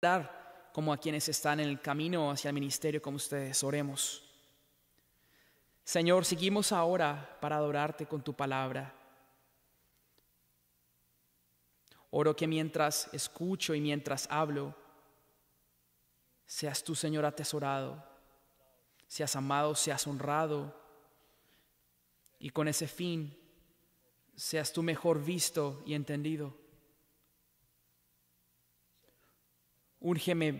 dar como a quienes están en el camino hacia el ministerio como ustedes. Oremos. Señor, seguimos ahora para adorarte con tu palabra. Oro que mientras escucho y mientras hablo, seas tú, Señor, atesorado, seas amado, seas honrado, y con ese fin seas tú mejor visto y entendido. Úngeme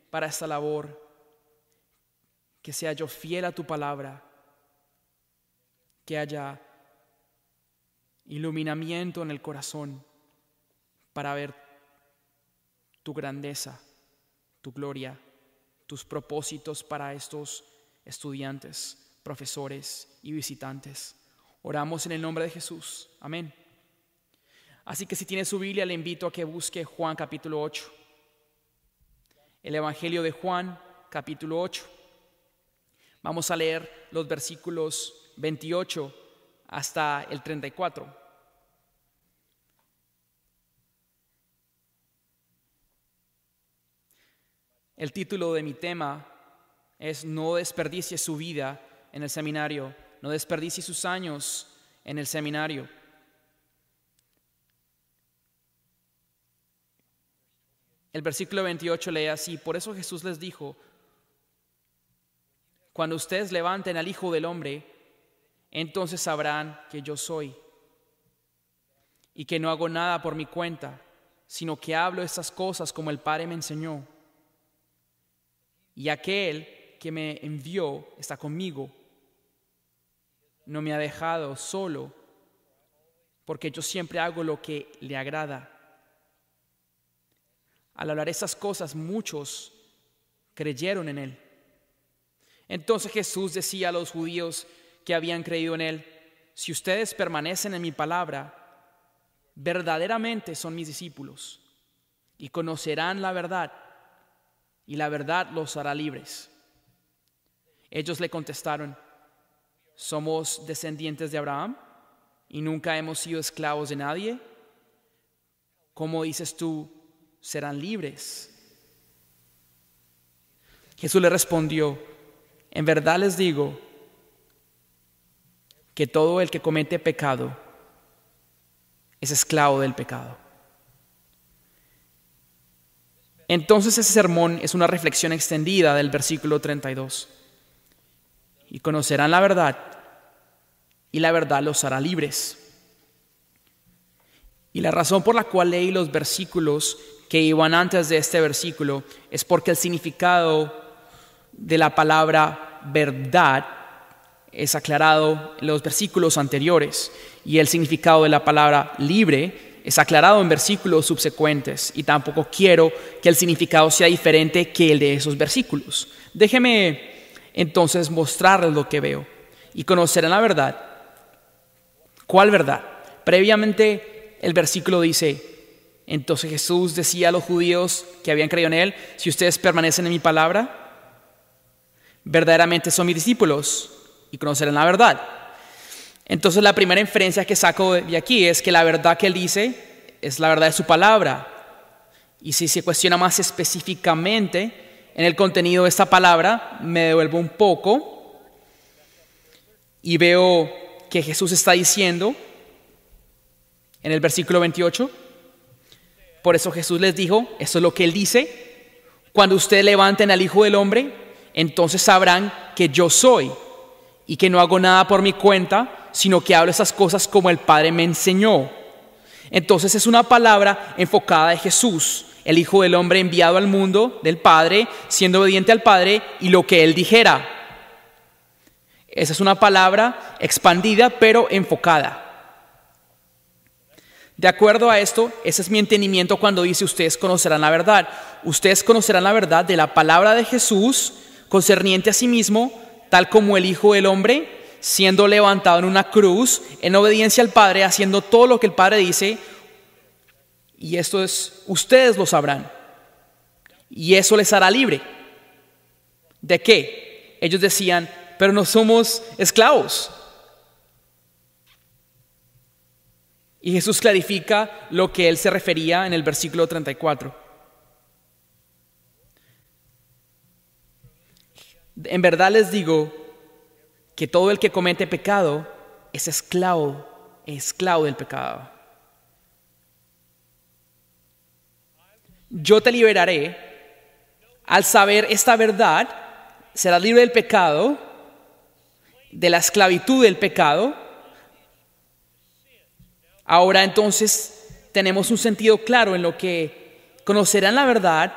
para esta labor, que sea yo fiel a tu palabra, que haya iluminamiento en el corazón para ver tu grandeza, tu gloria, tus propósitos para estos estudiantes, profesores y visitantes. Oramos en el nombre de Jesús. Amén. Así que si tiene su Biblia, le invito a que busque Juan capítulo 8. El Evangelio de Juan capítulo 8. Vamos a leer los versículos 28 hasta el 34. El título de mi tema es No desperdicie su vida en el seminario, no desperdicie sus años en el seminario. El versículo 28 lee así: por eso Jesús les dijo: cuando ustedes levanten al Hijo del Hombre, entonces sabrán que yo soy, y que no hago nada por mi cuenta, sino que hablo estas cosas como el Padre me enseñó. Y aquel que me envió está conmigo. No me ha dejado solo, porque yo siempre hago lo que le agrada. Al hablar estas cosas, muchos creyeron en él. Entonces Jesús decía a los judíos que habían creído en él: si ustedes permanecen en mi palabra, verdaderamente son mis discípulos, y conocerán la verdad, y la verdad los hará libres. Ellos le contestaron: ¿somos descendientes de Abraham y nunca hemos sido esclavos de nadie? ¿Cómo dices tú, serán libres? Jesús le respondió: en verdad les digo que todo el que comete pecado es esclavo del pecado. Entonces ese sermón es una reflexión extendida del versículo 32. Y conocerán la verdad, y la verdad los hará libres. Y la razón por la cual leí los versículos que iban antes de este versículo es porque el significado de la palabra verdad es aclarado en los versículos anteriores, y el significado de la palabra libre es aclarado en versículos subsecuentes, y tampoco quiero que el significado sea diferente que el de esos versículos. Déjeme entonces mostrarles lo que veo, y conocerán la verdad. ¿Cuál verdad? Previamente el versículo dice: entonces Jesús decía a los judíos que habían creído en él: si ustedes permanecen en mi palabra, verdaderamente son mis discípulos y conocerán la verdad. Entonces la primera inferencia que saco de aquí es que la verdad que él dice es la verdad de su palabra. Y si se cuestiona más específicamente en el contenido de esta palabra, me devuelvo un poco y veo que Jesús está diciendo en el versículo 28: por eso Jesús les dijo, esto es lo que él dice: cuando ustedes levanten al Hijo del Hombre, entonces sabrán que yo soy, y que no hago nada por mi cuenta, sino que hablo esas cosas como el Padre me enseñó. Entonces es una palabra enfocada de Jesús, el Hijo del Hombre enviado al mundo del Padre, siendo obediente al Padre y lo que él dijera. Esa es una palabra expandida pero enfocada. De acuerdo a esto, ese es mi entendimiento cuando dice: ustedes conocerán la verdad. Ustedes conocerán la verdad de la palabra de Jesús concerniente a sí mismo, tal como el Hijo del Hombre, siendo levantado en una cruz, en obediencia al Padre, haciendo todo lo que el Padre dice. Y esto es, ustedes lo sabrán. Y eso les hará libre. ¿De qué? Ellos decían: pero no somos esclavos. Y Jesús clarifica lo que él se refería en el versículo 34. En verdad les digo que todo el que comete pecado es esclavo del pecado. Yo te liberaré. Al saber esta verdad, serás libre del pecado, de la esclavitud del pecado. Ahora entonces tenemos un sentido claro en lo que conocerán la verdad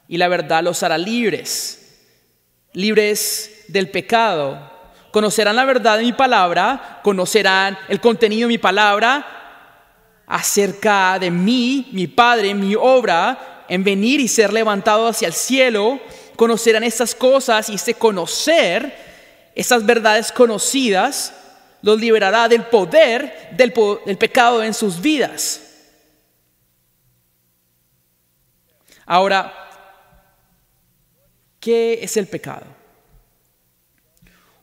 y la verdad los hará libres del pecado. Conocerán la verdad de mi palabra, conocerán el contenido de mi palabra acerca de mí, mi Padre, mi obra en venir y ser levantado hacia el cielo. Conocerán estas cosas y este conocer, estas verdades conocidas, los liberará del poder del pecado en sus vidas. Ahora, ¿qué es el pecado?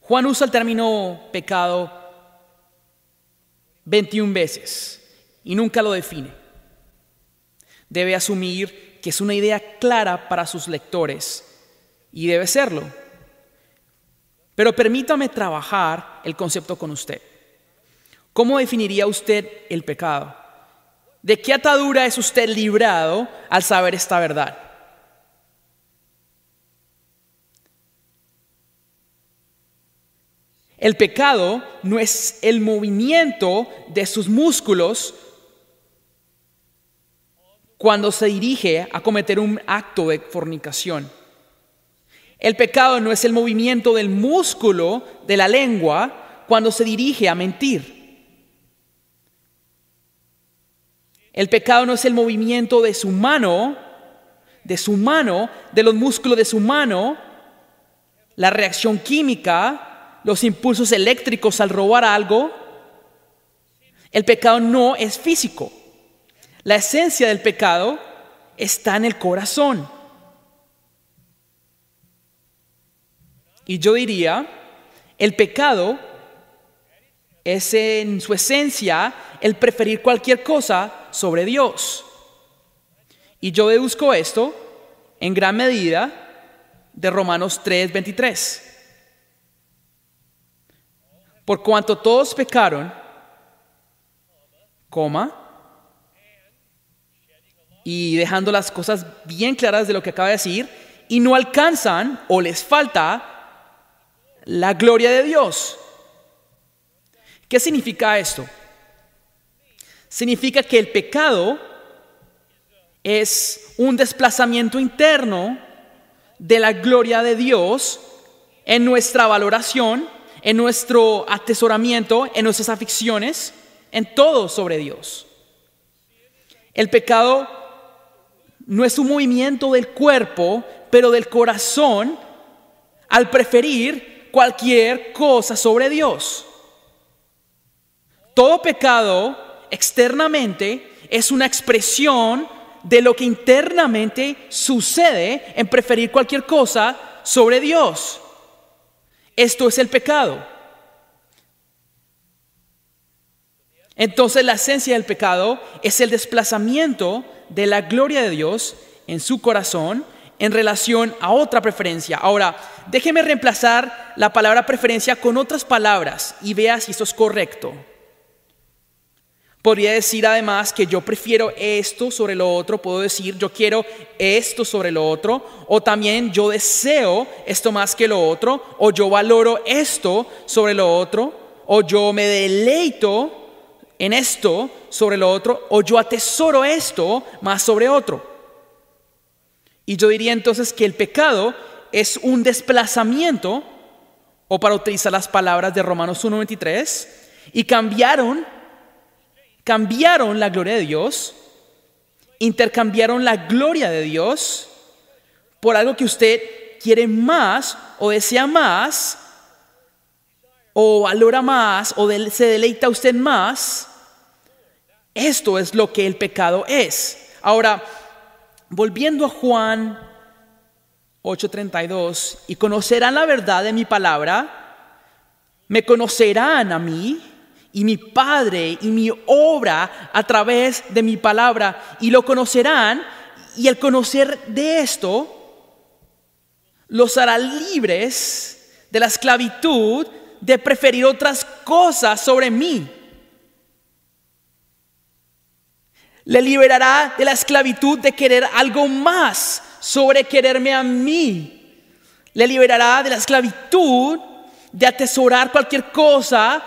Juan usa el término pecado 21 veces y nunca lo define. Debe asumir que es una idea clara para sus lectores y debe serlo. Pero permítame trabajar el concepto con usted. ¿Cómo definiría usted el pecado? ¿De qué atadura es usted librado al saber esta verdad? El pecado no es el movimiento de sus músculos cuando se dirige a cometer un acto de fornicación. El pecado no es el movimiento del músculo de la lengua cuando se dirige a mentir. El pecado no es el movimiento de su mano, de los músculos de su mano, la reacción química, los impulsos eléctricos al robar algo. El pecado no es físico. La esencia del pecado está en el corazón. Y yo diría, el pecado es en su esencia el preferir cualquier cosa sobre Dios. Y yo deduzco esto en gran medida de Romanos 3:23. Por cuanto todos pecaron, y dejando las cosas bien claras de lo que acaba de decir, y no alcanzan o les falta la gloria de Dios. ¿Qué significa esto? Significa que el pecado es un desplazamiento interno de la gloria de Dios en nuestra valoración, en nuestro atesoramiento, en nuestras aficiones, en todo sobre Dios. El pecado no es un movimiento del cuerpo, pero del corazón al preferir cualquier cosa sobre Dios. Todo pecado externamente es una expresión de lo que internamente sucede en preferir cualquier cosa sobre Dios. Esto es el pecado. Entonces la esencia del pecado es el desplazamiento de la gloria de Dios en su corazón en relación a otra preferencia. Ahora, déjeme reemplazar la palabra preferencia con otras palabras y vea si esto es correcto. Podría decir además que yo prefiero esto sobre lo otro, puedo decir yo quiero esto sobre lo otro, o también yo deseo esto más que lo otro, o yo valoro esto sobre lo otro, o yo me deleito en esto sobre lo otro, o yo atesoro esto más sobre otro. Y yo diría entonces que el pecado es un desplazamiento, o para utilizar las palabras de Romanos 1:23, y cambiaron la gloria de Dios, intercambiaron la gloria de Dios por algo que usted quiere más o desea más o valora más o se deleita usted más. Esto es lo que el pecado es. Ahora, volviendo a Juan 8:32, y conocerán la verdad de mi palabra, me conocerán a mí y mi Padre y mi obra a través de mi palabra, y lo conocerán, y el conocer de esto los hará libres de la esclavitud de preferir otras cosas sobre mí. Le liberará de la esclavitud de querer algo más sobre quererme a mí. Le liberará de la esclavitud de atesorar cualquier cosa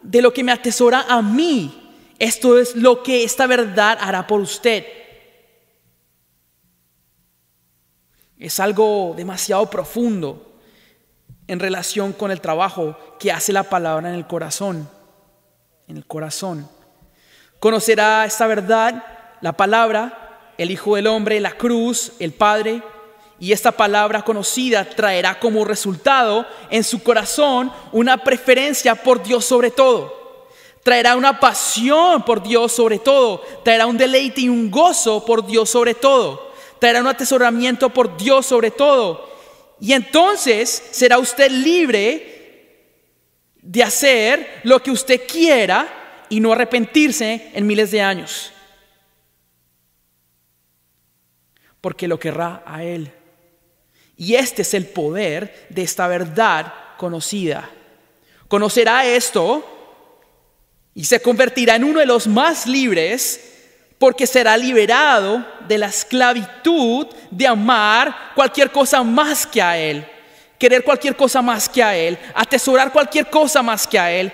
de lo que me atesora a mí. Esto es lo que esta verdad hará por usted. Es algo demasiado profundo en relación con el trabajo que hace la palabra en el corazón. En el corazón. Conocerá esta verdad, la palabra, el Hijo del Hombre, la cruz, el Padre. Y esta palabra conocida traerá como resultado en su corazón una preferencia por Dios sobre todo. Traerá una pasión por Dios sobre todo. Traerá un deleite y un gozo por Dios sobre todo. Traerá un atesoramiento por Dios sobre todo. Y entonces será usted libre de hacer lo que usted quiera y no arrepentirse en miles de años. Porque lo querrá a Él. Y este es el poder de esta verdad conocida. Conocerá esto y se convertirá en uno de los más libres, porque será liberado de la esclavitud de amar cualquier cosa más que a Él, querer cualquier cosa más que a Él, atesorar cualquier cosa más que a Él.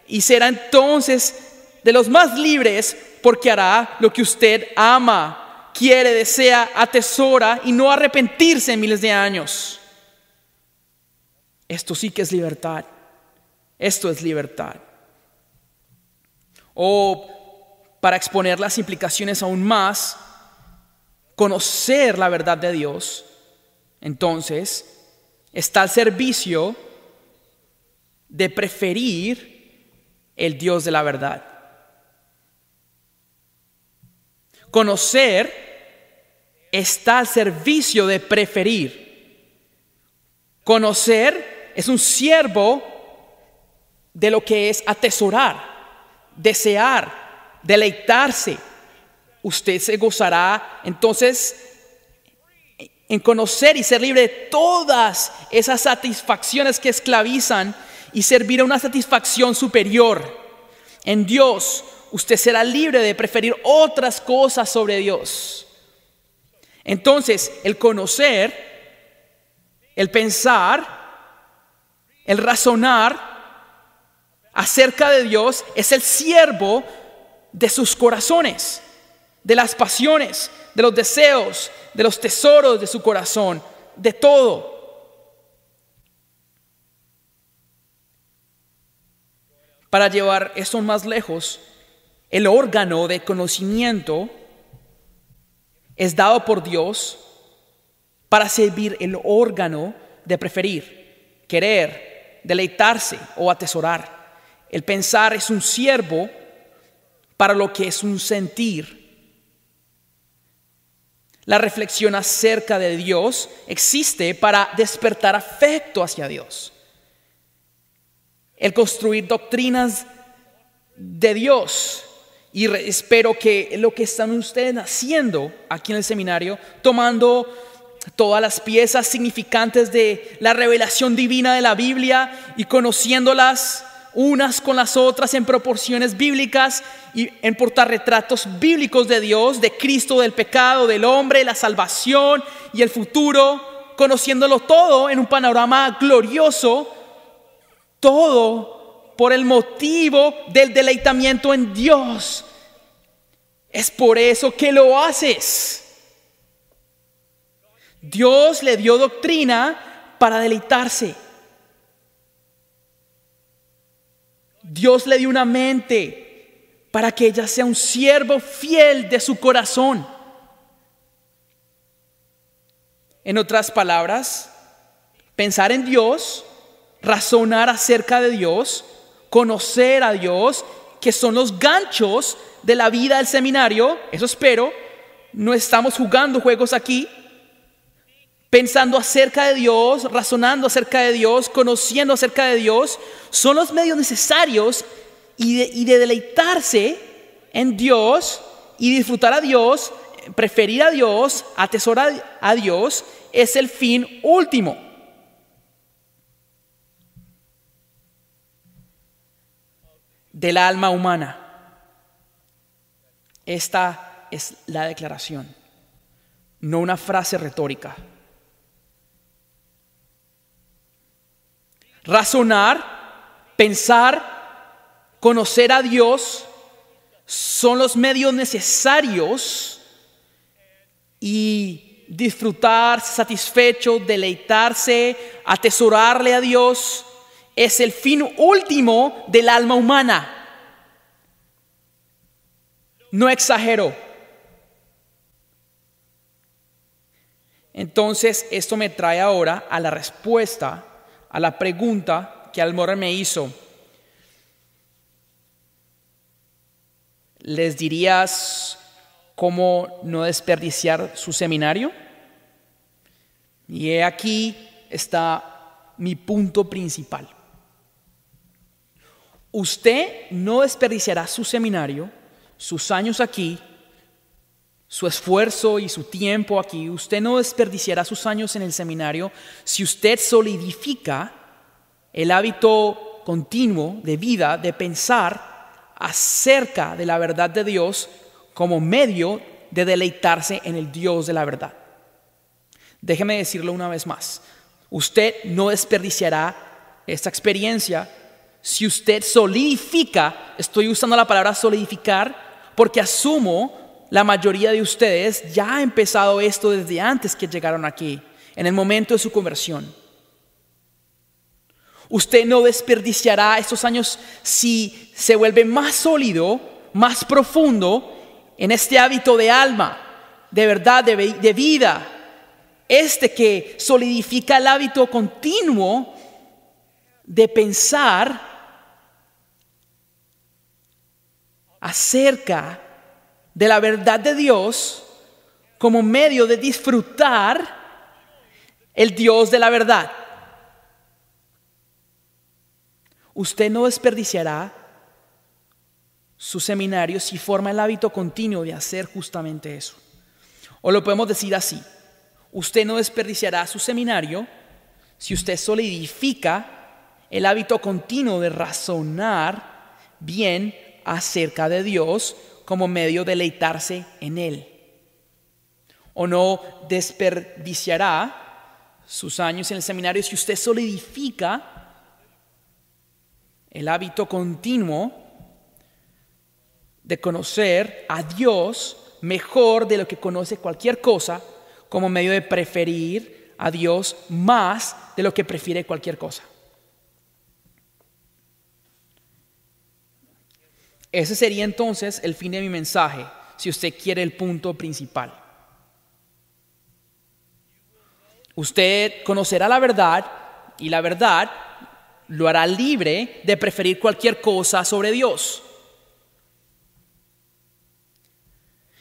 Y será entonces de los más libres, porque hará lo que usted ama, quiere, desea, atesora, y no arrepentirse en miles de años. Esto sí que es libertad. Esto es libertad. O para exponer las implicaciones aún más, conocer la verdad de Dios, entonces está al servicio de preferir el Dios de la verdad. Conocer está al servicio de preferir. Conocer es un siervo de lo que es atesorar, desear, deleitarse. Usted se gozará entonces en conocer y ser libre de todas esas satisfacciones que esclavizan y servir a una satisfacción superior. En Dios, usted será libre de preferir otras cosas sobre Dios. Entonces, el conocer, el pensar, el razonar acerca de Dios es el siervo de sus corazones, de las pasiones, de los deseos, de los tesoros de su corazón, de todo. Para llevar esto más lejos, el órgano de conocimiento es dado por Dios para servir el órgano de preferir, querer, deleitarse o atesorar. El pensar es un siervo para lo que es un sentir. La reflexión acerca de Dios existe para despertar afecto hacia Dios. El construir doctrinas de Dios. Y espero que lo que están ustedes haciendo aquí en el seminario, tomando todas las piezas significantes de la revelación divina de la Biblia y conociéndolas unas con las otras en proporciones bíblicas y en portarretratos bíblicos de Dios, de Cristo, del pecado, del hombre, la salvación y el futuro, conociéndolo todo en un panorama glorioso, todo por el motivo del deleitamiento en Dios. Es por eso que lo haces. Dios le dio doctrina para deleitarse. Dios le dio una mente para que ella sea un siervo fiel de su corazón. En otras palabras, pensar en Dios, razonar acerca de Dios, conocer a Dios, que son los ganchos de la vida del seminario. Eso espero. No estamos jugando juegos aquí. Pensando acerca de Dios, razonando acerca de Dios, conociendo acerca de Dios, son los medios necesarios y de deleitarse en Dios y disfrutar a Dios preferir a Dios, atesorar a Dios, es el fin último. Del alma humana. Esta es la declaración, no una frase retórica. Razonar, pensar, conocer a Dios son los medios necesarios y disfrutar, satisfecho, deleitarse, atesorarle a Dios es el fin último del alma humana. No exagero. Entonces, esto me trae ahora a la respuesta a la pregunta que Almorra me hizo. ¿Les dirías cómo no desperdiciar su seminario? Y aquí está mi punto principal. Usted no desperdiciará su seminario, sus años aquí, su esfuerzo y su tiempo aquí. Usted no desperdiciará sus años en el seminario si usted solidifica el hábito continuo de vida, de pensar acerca de la verdad de Dios como medio de deleitarse en el Dios de la verdad. Déjeme decirlo una vez más. Usted no desperdiciará esta experiencia si usted solidifica, estoy usando la palabra solidificar porque asumo la mayoría de ustedes ya ha empezado esto desde antes que llegaron aquí, en el momento de su conversión. Usted no desperdiciará estos años si se vuelve más sólido, más profundo en este hábito de alma, de verdad, de vida. Que solidifica el hábito continuo de pensar acerca de la verdad de Dios como medio de disfrutar el Dios de la verdad. Usted no desperdiciará su seminario si forma el hábito continuo de hacer justamente eso. O lo podemos decir así: usted no desperdiciará su seminario si usted solidifica el hábito continuo de razonar bien acerca de Dios como medio de deleitarse en Él. O no desperdiciará sus años en el seminario si usted solidifica el hábito continuo de conocer a Dios mejor de lo que conoce cualquier cosa, como medio de preferir a Dios más de lo que prefiere cualquier cosa. Ese sería entonces el fin de mi mensaje, si usted quiere el punto principal. Usted conocerá la verdad y la verdad lo hará libre de preferir cualquier cosa sobre Dios.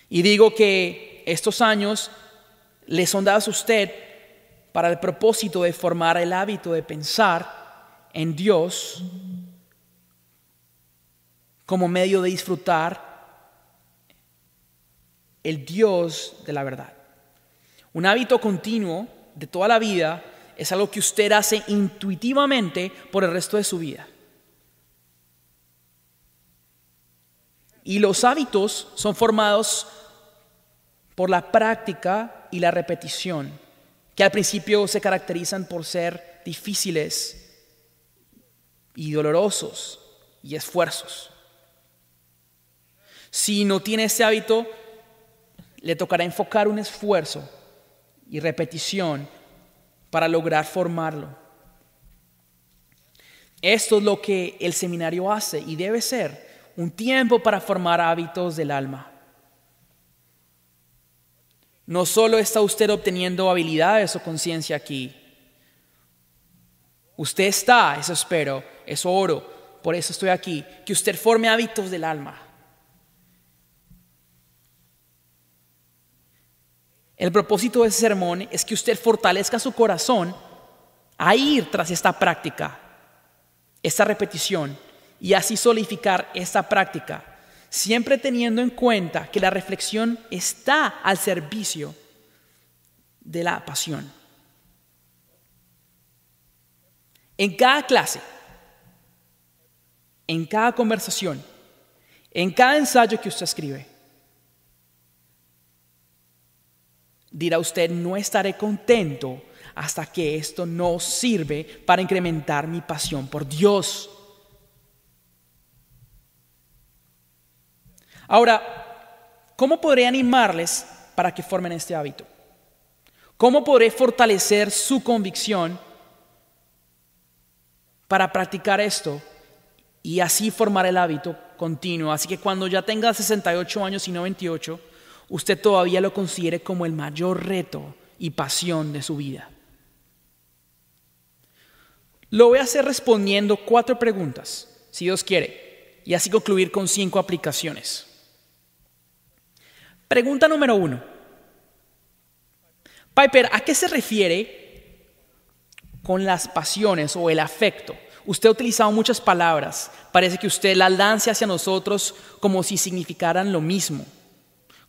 Y digo que estos años le son dados a usted para el propósito de formar el hábito de pensar en Dios como medio de disfrutar el Dios de la verdad. Un hábito continuo de toda la vida es algo que usted hace intuitivamente por el resto de su vida. Y los hábitos son formados por la práctica y la repetición, que al principio se caracterizan por ser difíciles y dolorosos y esfuerzos. Si no tiene ese hábito, le tocará enfocar un esfuerzo y repetición para lograr formarlo. Esto es lo que el seminario hace y debe ser un tiempo para formar hábitos del alma. No solo está usted obteniendo habilidades o conciencia aquí. Usted está, eso espero, eso oro, por eso estoy aquí, que usted forme hábitos del alma. El propósito de ese sermón es que usted fortalezca su corazón a ir tras esta práctica, esta repetición, y así solidificar esta práctica, siempre teniendo en cuenta que la reflexión está al servicio de la pasión. En cada clase, en cada conversación, en cada ensayo que usted escribe, dirá usted: no estaré contento hasta que esto no sirve para incrementar mi pasión por Dios. Ahora, ¿cómo podré animarles para que formen este hábito? ¿Cómo podré fortalecer su convicción para practicar esto y así formar el hábito continuo? Así que cuando ya tenga 68 años y no 28, usted todavía lo considere como el mayor reto y pasión de su vida. Lo voy a hacer respondiendo 4 preguntas, si Dios quiere, y así concluir con 5 aplicaciones. Pregunta número 1. Piper, ¿a qué se refiere con las pasiones o el afecto? Usted ha utilizado muchas palabras. Parece que usted las lanza hacia nosotros como si significaran lo mismo.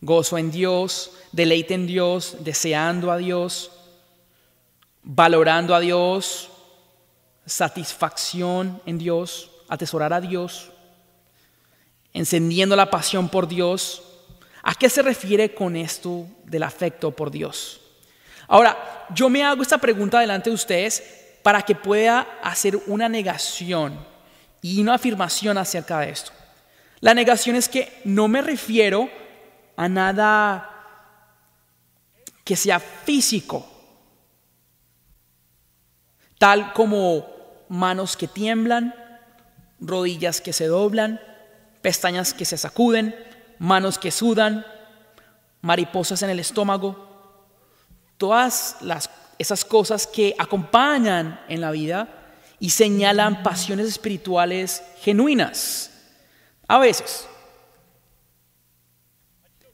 Gozo en Dios, deleite en Dios, deseando a Dios, valorando a Dios, satisfacción en Dios, atesorar a Dios, encendiendo la pasión por Dios. ¿A qué se refiere con esto del afecto por Dios? Ahora, yo me hago esta pregunta delante de ustedes para que pueda hacer una negación y una afirmación acerca de esto. La negación es que no me refiero a nada que sea físico, tal como manos que tiemblan, rodillas que se doblan, pestañas que se sacuden, manos que sudan, mariposas en el estómago. Todas esas cosas que acompañan en la vida y señalan pasiones espirituales genuinas, a veces.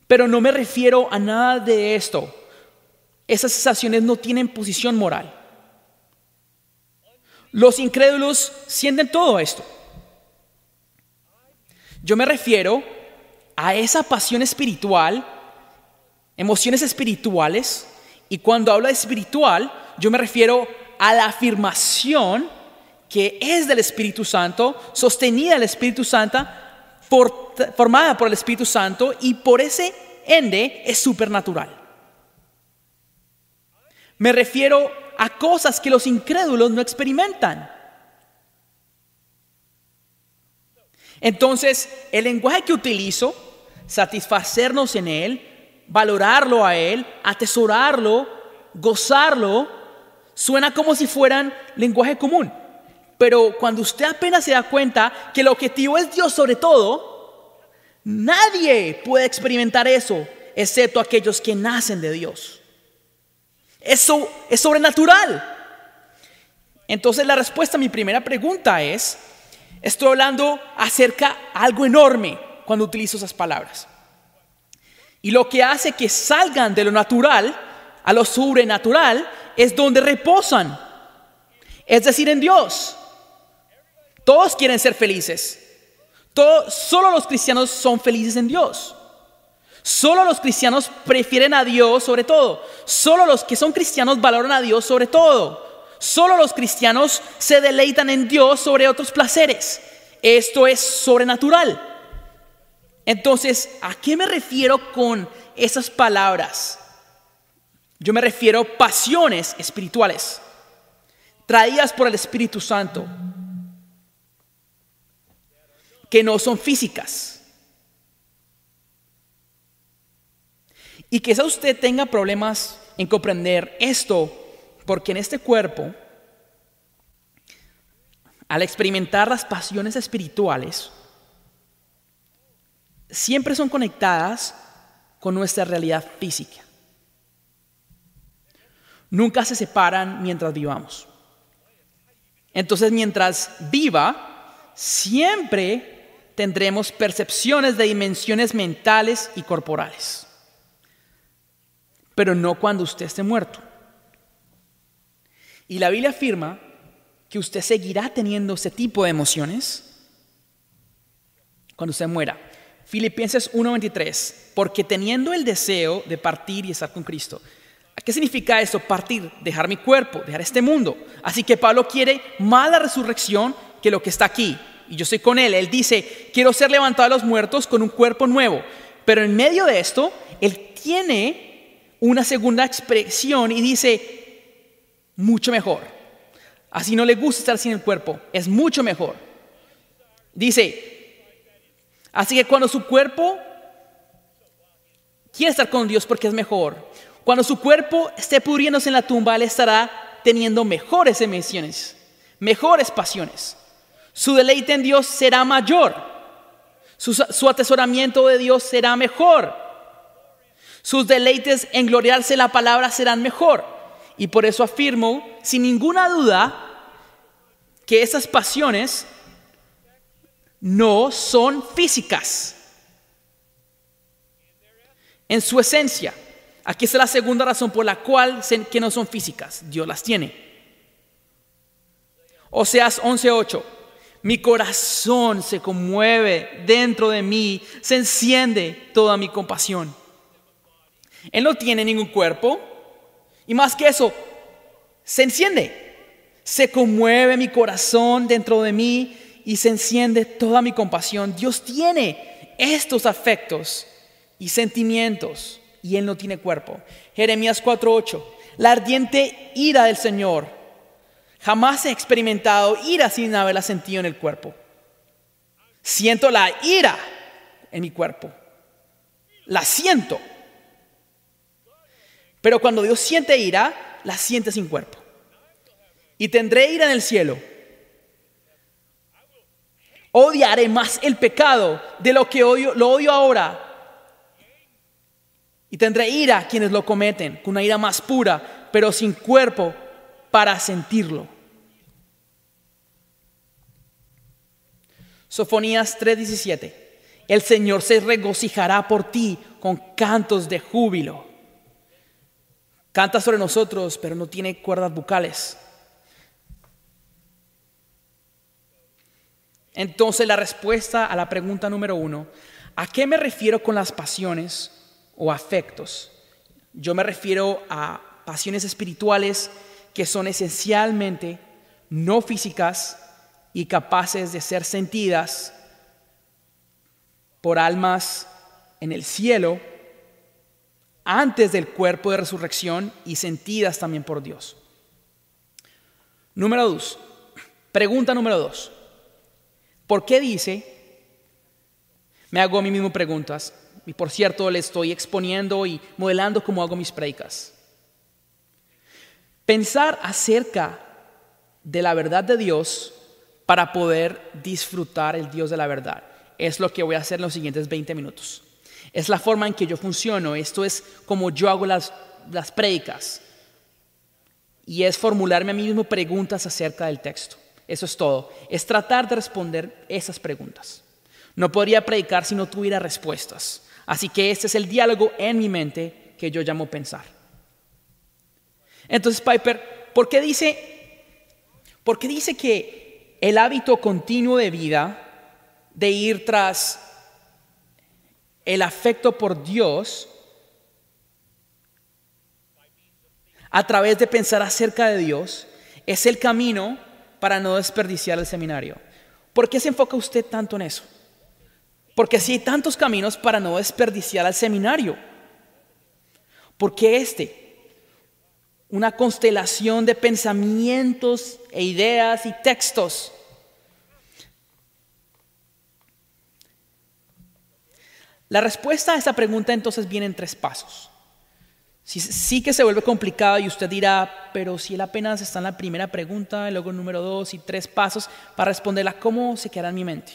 Pero no me refiero a nada de esto. Esas sensaciones no tienen posición moral. Los incrédulos sienten todo esto. Yo me refiero a esa pasión espiritual, emociones espirituales, y cuando hablo de espiritual, yo me refiero a la afirmación que es del Espíritu Santo, sostenida del Espíritu Santo, formada por el Espíritu Santo, y por ese ende es supernatural. Me refiero a cosas que los incrédulos no experimentan. Entonces, el lenguaje que utilizo, satisfacernos en Él, valorarlo a Él, atesorarlo, gozarlo, suena como si fueran lenguaje común. Pero cuando usted apenas se da cuenta que el objetivo es Dios sobre todo, nadie puede experimentar eso excepto aquellos que nacen de Dios. Eso es sobrenatural. Entonces la respuesta a mi primera pregunta es: estoy hablando acerca de algo enorme cuando utilizo esas palabras. Y lo que hace que salgan de lo natural a lo sobrenatural es donde reposan, es decir, en Dios. Todos quieren ser felices. Solo los cristianos son felices en Dios. Solo los cristianos prefieren a Dios sobre todo. Solo los que son cristianos valoran a Dios sobre todo. Solo los cristianos se deleitan en Dios sobre otros placeres. Esto es sobrenatural. Entonces, ¿a qué me refiero con esas palabras? Yo me refiero a pasiones espirituales traídas por el Espíritu Santo, que no son físicas. Y quizá usted tenga problemas en comprender esto, porque en este cuerpo, al experimentar las pasiones espirituales, siempre son conectadas con nuestra realidad física. Nunca se separan mientras vivamos. Entonces, mientras viva, siempre tendremos percepciones de dimensiones mentales y corporales. Pero no cuando usted esté muerto. Y la Biblia afirma que usted seguirá teniendo ese tipo de emociones cuando usted muera. Filipenses 1:23, porque teniendo el deseo de partir y estar con Cristo. ¿Qué significa esto? Partir, dejar mi cuerpo, dejar este mundo. Así que Pablo quiere más la resurrección que lo que está aquí. Y yo estoy con él. Él dice, quiero ser levantado de los muertos con un cuerpo nuevo. Pero en medio de esto, él tiene una segunda expresión y dice, mucho mejor. Así no le gusta estar sin el cuerpo, es mucho mejor. Dice, así que cuando su cuerpo quiere estar con Dios porque es mejor, cuando su cuerpo esté pudriéndose en la tumba, él estará teniendo mejores emociones, mejores pasiones. Su deleite en Dios será mayor. Su atesoramiento de Dios será mejor. Sus deleites en gloriarse la palabra serán mejor. Y por eso afirmo, sin ninguna duda, que esas pasiones no son físicas. En su esencia. Aquí está la segunda razón por la cual que no son físicas. Dios las tiene. Oseas 11:8. Mi corazón se conmueve dentro de mí, se enciende toda mi compasión. Él no tiene ningún cuerpo. Y más que eso, se enciende. Se conmueve mi corazón dentro de mí y se enciende toda mi compasión. Dios tiene estos afectos y sentimientos y Él no tiene cuerpo. Jeremías 4:8. La ardiente ira del Señor. Jamás he experimentado ira sin haberla sentido en el cuerpo. Siento la ira en mi cuerpo. La siento. Pero cuando Dios siente ira, la siente sin cuerpo. Y tendré ira en el cielo. Odiaré más el pecado de lo que lo odio ahora. Y tendré ira a quienes lo cometen, con una ira más pura, pero sin cuerpo para sentirlo. Sofonías 3:17. El Señor se regocijará por ti con cantos de júbilo. Canta sobre nosotros, pero no tiene cuerdas vocales. Entonces la respuesta a la pregunta número 1, ¿a qué me refiero con las pasiones o afectos? Yo me refiero a pasiones espirituales que son esencialmente no físicas y capaces de ser sentidas por almas en el cielo antes del cuerpo de resurrección y sentidas también por Dios. Número 2. Pregunta número 2. ¿Por qué dice? Me hago a mí mismo preguntas. Y por cierto, le estoy exponiendo y modelando cómo hago mis predicas. Pensar acerca de la verdad de Dios para poder disfrutar el Dios de la verdad. Es lo que voy a hacer en los siguientes 20 minutos. Es la forma en que yo funciono. Esto es como yo hago las prédicas. Y es formularme a mí mismo preguntas acerca del texto. Eso es todo. Es tratar de responder esas preguntas. No podría predicar si no tuviera respuestas. Así que este es el diálogo en mi mente que yo llamo pensar. Entonces, Piper, ¿por qué dice que el hábito continuo de vida de ir tras el afecto por Dios a través de pensar acerca de Dios es el camino para no desperdiciar el seminario? ¿Por qué se enfoca usted tanto en eso? Porque si hay tantos caminos para no desperdiciar al seminario, ¿por qué una constelación de pensamientos e ideas y textos? La respuesta a esta pregunta entonces viene en 3 pasos. Sí que se vuelve complicado y usted dirá, pero si él apenas está en la primera pregunta, y luego el número 2 y 3 pasos para responderla, ¿cómo se quedará en mi mente?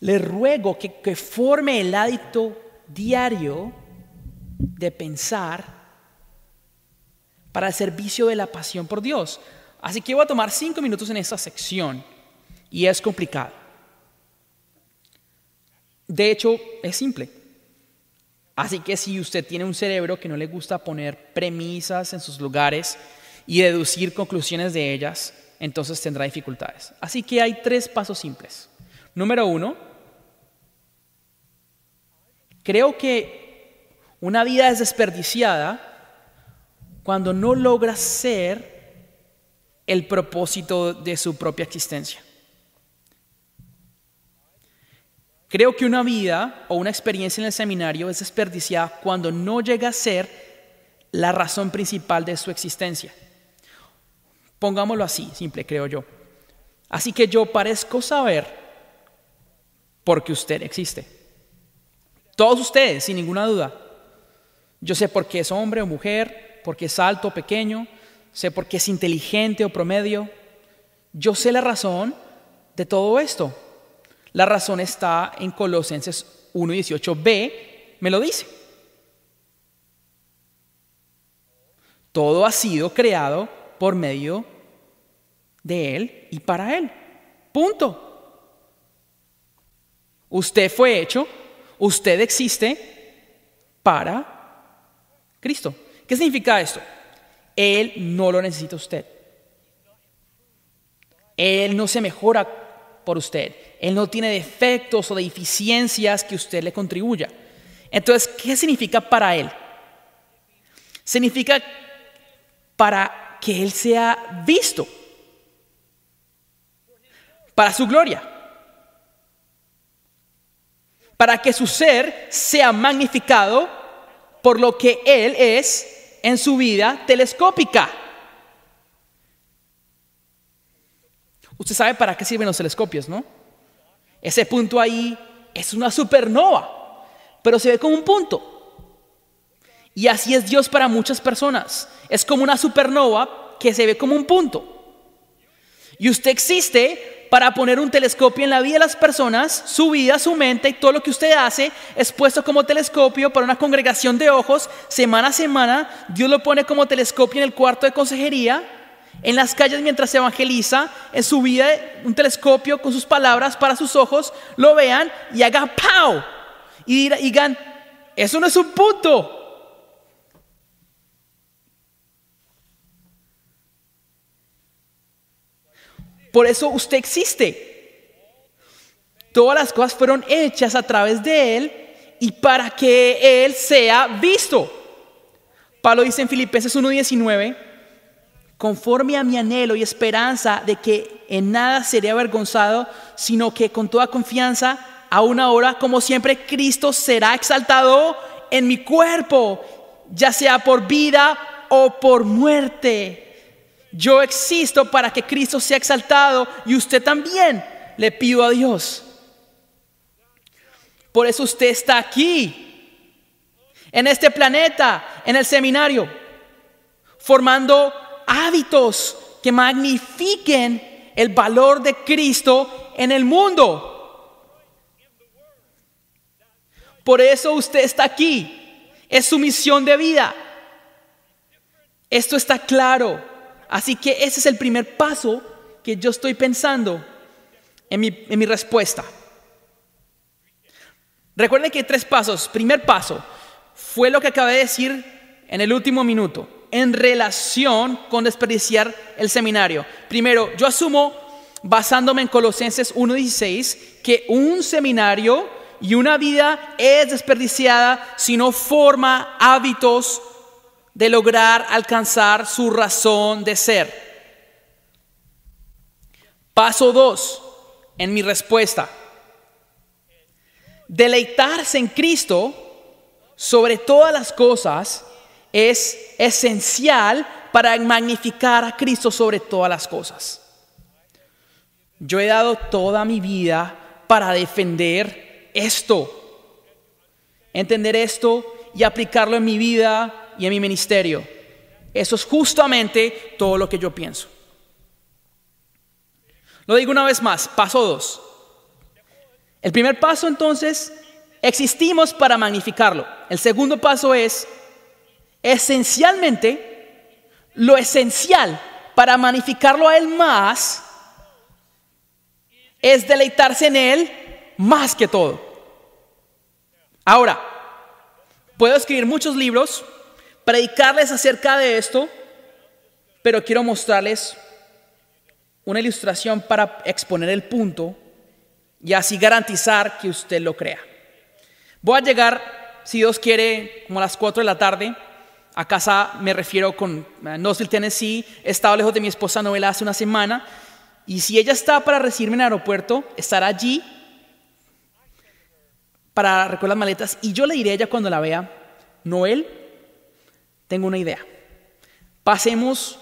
Le ruego que forme el hábito diario de pensar para el servicio de la pasión por Dios. Así que voy a tomar 5 minutos en esta sección y es complicado. De hecho, es simple. Así que si usted tiene un cerebro que no le gusta poner premisas en sus lugares y deducir conclusiones de ellas, entonces tendrá dificultades. Así que hay 3 pasos simples. Número 1, creo que una vida es desperdiciada cuando no logra ser el propósito de su propia existencia. Creo que una vida o una experiencia en el seminario es desperdiciada cuando no llega a ser la razón principal de su existencia. Pongámoslo así, simple, creo yo. Así que yo parezco saber porque usted existe. Todos ustedes, sin ninguna duda. Yo sé por qué es hombre o mujer, por qué es alto o pequeño, sé por qué es inteligente o promedio. Yo sé la razón de todo esto. La razón está en Colosenses 1:18b, me lo dice. Todo ha sido creado por medio de Él y para Él. Punto. Usted fue hecho, usted existe para Cristo. ¿Qué significa esto? Él no lo necesita a usted. Él no se mejora por usted. Él no tiene defectos o deficiencias que usted le contribuya. Entonces, ¿qué significa para Él? Significa para que Él sea visto, para su gloria, para que su ser sea magnificado por lo que Él es en su vida telescópica. Usted sabe para qué sirven los telescopios, ¿no? Ese punto ahí es una supernova, pero se ve como un punto. Y así es Dios para muchas personas. Es como una supernova que se ve como un punto. Y usted existe para poner un telescopio en la vida de las personas, su vida, su mente y todo lo que usted hace es puesto como telescopio para una congregación de ojos. Semana a semana, Dios lo pone como telescopio en el cuarto de consejería, en las calles mientras se evangeliza, en su vida, un telescopio con sus palabras para sus ojos, lo vean y hagan ¡pau! Y digan, eso no es un punto. Por eso usted existe. Todas las cosas fueron hechas a través de Él y para que Él sea visto. Pablo dice en Filipenses 1:19, conforme a mi anhelo y esperanza de que en nada seré avergonzado, sino que con toda confianza, aún ahora, como siempre, Cristo será exaltado en mi cuerpo, ya sea por vida o por muerte. Yo existo para que Cristo sea exaltado y usted también, le pido a Dios. Por eso usted está aquí, en este planeta, en el seminario, formando hábitos que magnifiquen el valor de Cristo en el mundo. Por eso usted está aquí, es su misión de vida. Esto está claro. Así que ese es el primer paso que yo estoy pensando en mi respuesta. Recuerden que hay 3 pasos. Primer paso fue lo que acabé de decir en el último minuto, en relación con desperdiciar el seminario. Primero, yo asumo, basándome en Colosenses 1:16, que un seminario y una vida es desperdiciada si no forma hábitos de lograr alcanzar su razón de ser. Paso 2, en mi respuesta. Deleitarse en Cristo sobre todas las cosas es esencial para magnificar a Cristo sobre todas las cosas. Yo he dado toda mi vida para defender esto, entender esto y aplicarlo en mi vida y en mi ministerio. Eso es justamente todo lo que yo pienso. Lo digo una vez más, paso 2. El primer paso entonces, existimos para magnificarlo. El segundo paso es, esencialmente, lo esencial para magnificarlo a Él más, es deleitarse en Él más que todo. Ahora, puedo escribir muchos libros, predicarles acerca de esto, pero quiero mostrarles una ilustración para exponer el punto y así garantizar que usted lo crea. Voy a llegar, si Dios quiere, como a las 4 de la tarde. A casa me refiero con Knoxville, Tennessee. He estado lejos de mi esposa Noela hace una semana. Y si ella está para recibirme en el aeropuerto, estará allí para recoger las maletas. Y yo le diré a ella cuando la vea: Noel, tengo una idea. Pasemos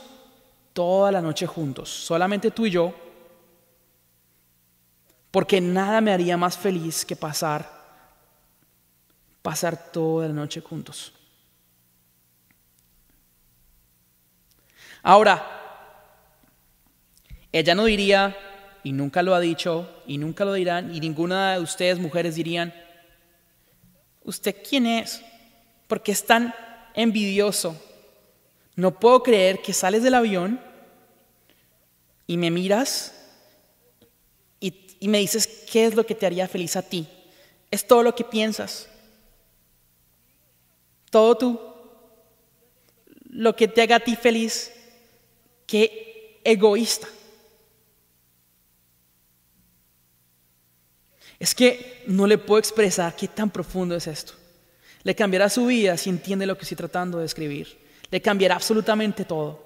toda la noche juntos, solamente tú y yo, porque nada me haría más feliz que pasar toda la noche juntos. Ahora, ella no diría, y nunca lo ha dicho, y nunca lo dirán, y ninguna de ustedes mujeres dirían: ¿usted quién es? ¿Por qué es tan envidioso? No puedo creer que sales del avión y me miras y me dices qué es lo que te haría feliz a ti. Es todo lo que piensas. Todo tú. Lo que te haga a ti feliz. Qué egoísta. Es que no le puedo expresar qué tan profundo es esto. Le cambiará su vida si entiende lo que estoy tratando de escribir. Le cambiará absolutamente todo.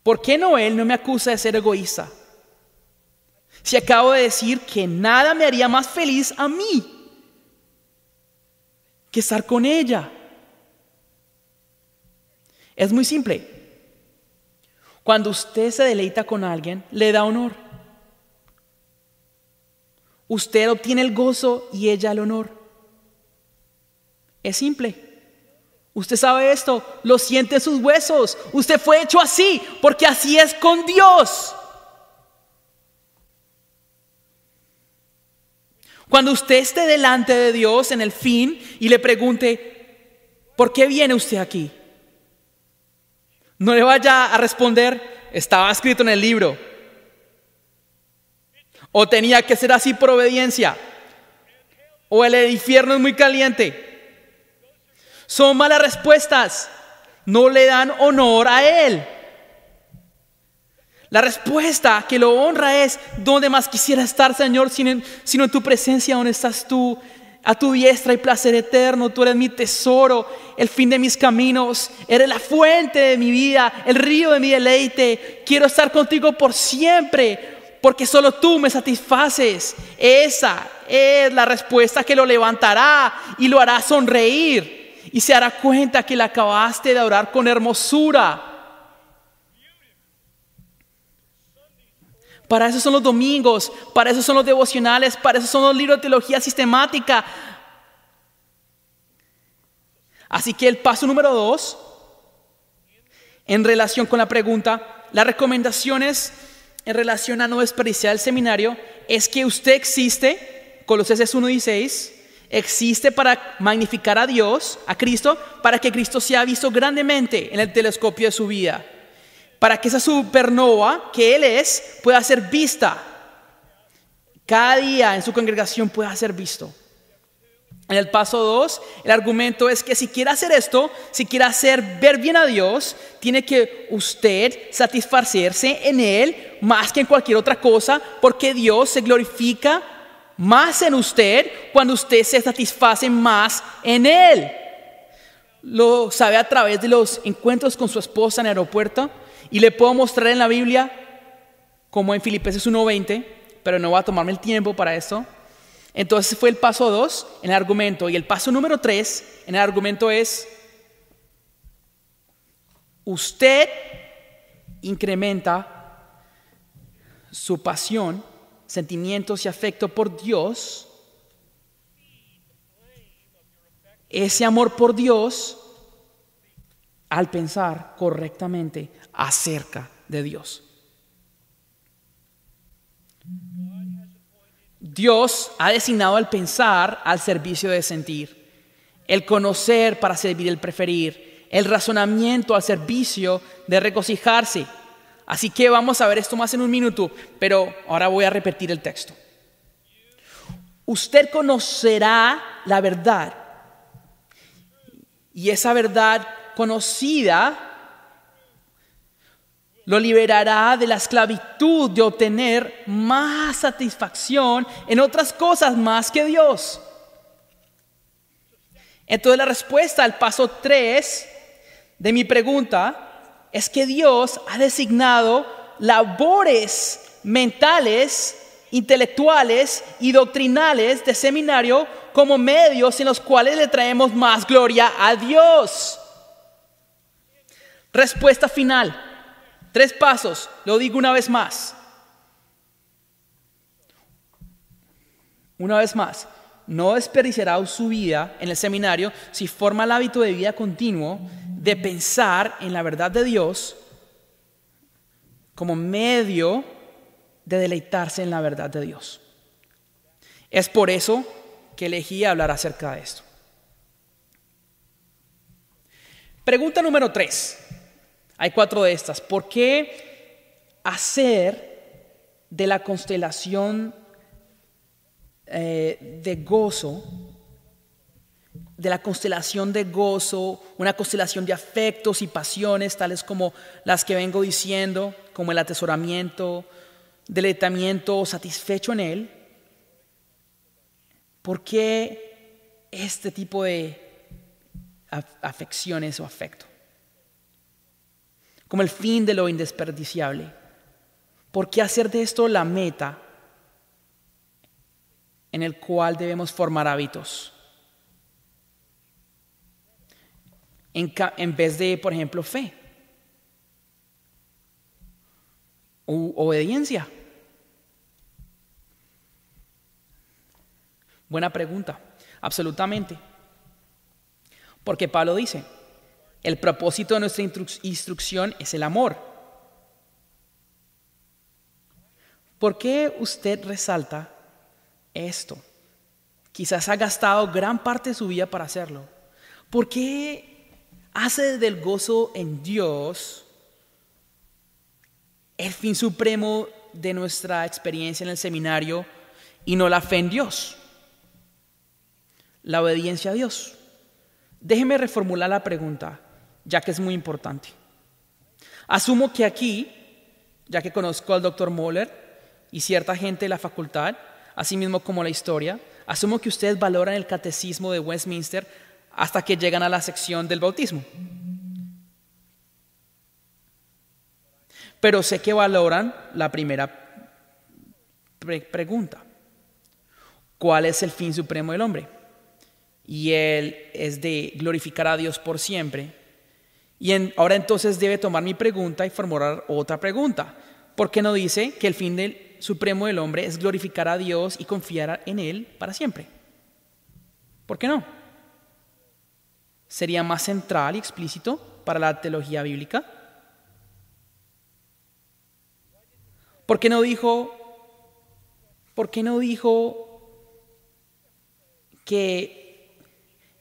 ¿Por qué Noel no me acusa de ser egoísta? Si acabo de decir que nada me haría más feliz a mí que estar con ella. Es muy simple. Cuando usted se deleita con alguien, le da honor. Usted obtiene el gozo y ella el honor. Es simple. Usted sabe esto, lo siente en sus huesos. Usted fue hecho así, porque así es con Dios. Cuando usted esté delante de Dios en el fin y le pregunte: ¿por qué viene usted aquí? No le vaya a responder: estaba escrito en el libro, o tenía que ser así por obediencia, o el infierno es muy caliente. Son malas respuestas, no le dan honor a Él. La respuesta que lo honra es: ¿dónde más quisiera estar, Señor, sino en tu presencia? ¿Dónde estás tú? A tu diestra hay placer eterno. Tú eres mi tesoro, el fin de mis caminos. Eres la fuente de mi vida, el río de mi deleite. Quiero estar contigo por siempre, porque solo tú me satisfaces. Esa es la respuesta que lo levantará y lo hará sonreír. Y se dará cuenta que le acabaste de adorar con hermosura. Para eso son los domingos, para eso son los devocionales, para eso son los libros de teología sistemática. Así que el paso número 2, en relación con la pregunta, las recomendaciones en relación a no desperdiciar el seminario, es que usted existe, Colosenses 1:16, existe para magnificar a Dios, a Cristo, para que Cristo sea visto grandemente en el telescopio de su vida. Para que esa supernova que Él es pueda ser vista. Cada día en su congregación pueda ser visto. En el paso 2, el argumento es que si quiere hacer esto, si quiere hacer ver bien a Dios, tiene que usted satisfacerse en Él más que en cualquier otra cosa, porque Dios se glorifica más en usted cuando usted se satisface más en Él. Lo sabe a través de los encuentros con su esposa en el aeropuerto, y le puedo mostrar en la Biblia, como en Filipenses 1:20, pero no voy a tomarme el tiempo para esto. Entonces fue el paso 2 en el argumento. Y el paso número 3 en el argumento es: usted incrementa su pasión, sentimientos y afecto por Dios, ese amor por Dios, al pensar correctamente acerca de Dios. Dios ha designado el pensar al servicio de sentir, el conocer para servir el preferir, el razonamiento al servicio de regocijarse. Así que vamos a ver esto más en un minuto, pero ahora voy a repetir el texto. Usted conocerá la verdad, y esa verdad conocida Lo liberará de la esclavitud de obtener más satisfacción en otras cosas más que Dios. Entonces la respuesta al paso 3 de mi pregunta es que Dios ha designado labores mentales, intelectuales y doctrinales de seminario como medios en los cuales le traemos más gloria a Dios. Respuesta final. 3 pasos, lo digo una vez más. Una vez más, no desperdiciará su vida en el seminario si forma el hábito de vida continuo de pensar en la verdad de Dios como medio de deleitarse en la verdad de Dios. Es por eso que elegí hablar acerca de esto. Pregunta número 3. Hay 4 de estas. ¿Por qué hacer de la constelación de gozo, una constelación de afectos y pasiones, tales como las que vengo diciendo, como el atesoramiento, deleitamiento satisfecho en Él? ¿Por qué este tipo de afecciones o afecto? Como el fin de lo indesperdiciable. ¿Por qué hacer de esto la meta en el cual debemos formar hábitos? En vez de, por ejemplo, fe u obediencia. Buena pregunta, absolutamente. Porque Pablo dice, el propósito de nuestra instrucción es el amor. ¿Por qué usted resalta esto? Quizás ha gastado gran parte de su vida para hacerlo. ¿Por qué hace del gozo en Dios el fin supremo de nuestra experiencia en el seminario y no la fe en Dios? La obediencia a Dios. Déjeme reformular la pregunta, ya que es muy importante. Asumo que aquí, ya que conozco al Dr. Moller y cierta gente de la facultad, así mismo como la historia, asumo que ustedes valoran el catecismo de Westminster hasta que llegan a la sección del bautismo. Pero sé que valoran la primera pregunta. ¿Cuál es el fin supremo del hombre? Y él es de glorificar a Dios por siempre. Y ahora entonces debe tomar mi pregunta y formular otra pregunta. ¿Por qué no dice que el fin supremo del hombre es glorificar a Dios y confiar en Él para siempre? ¿Por qué no? ¿Sería más central y explícito para la teología bíblica? ¿Por qué no dijo que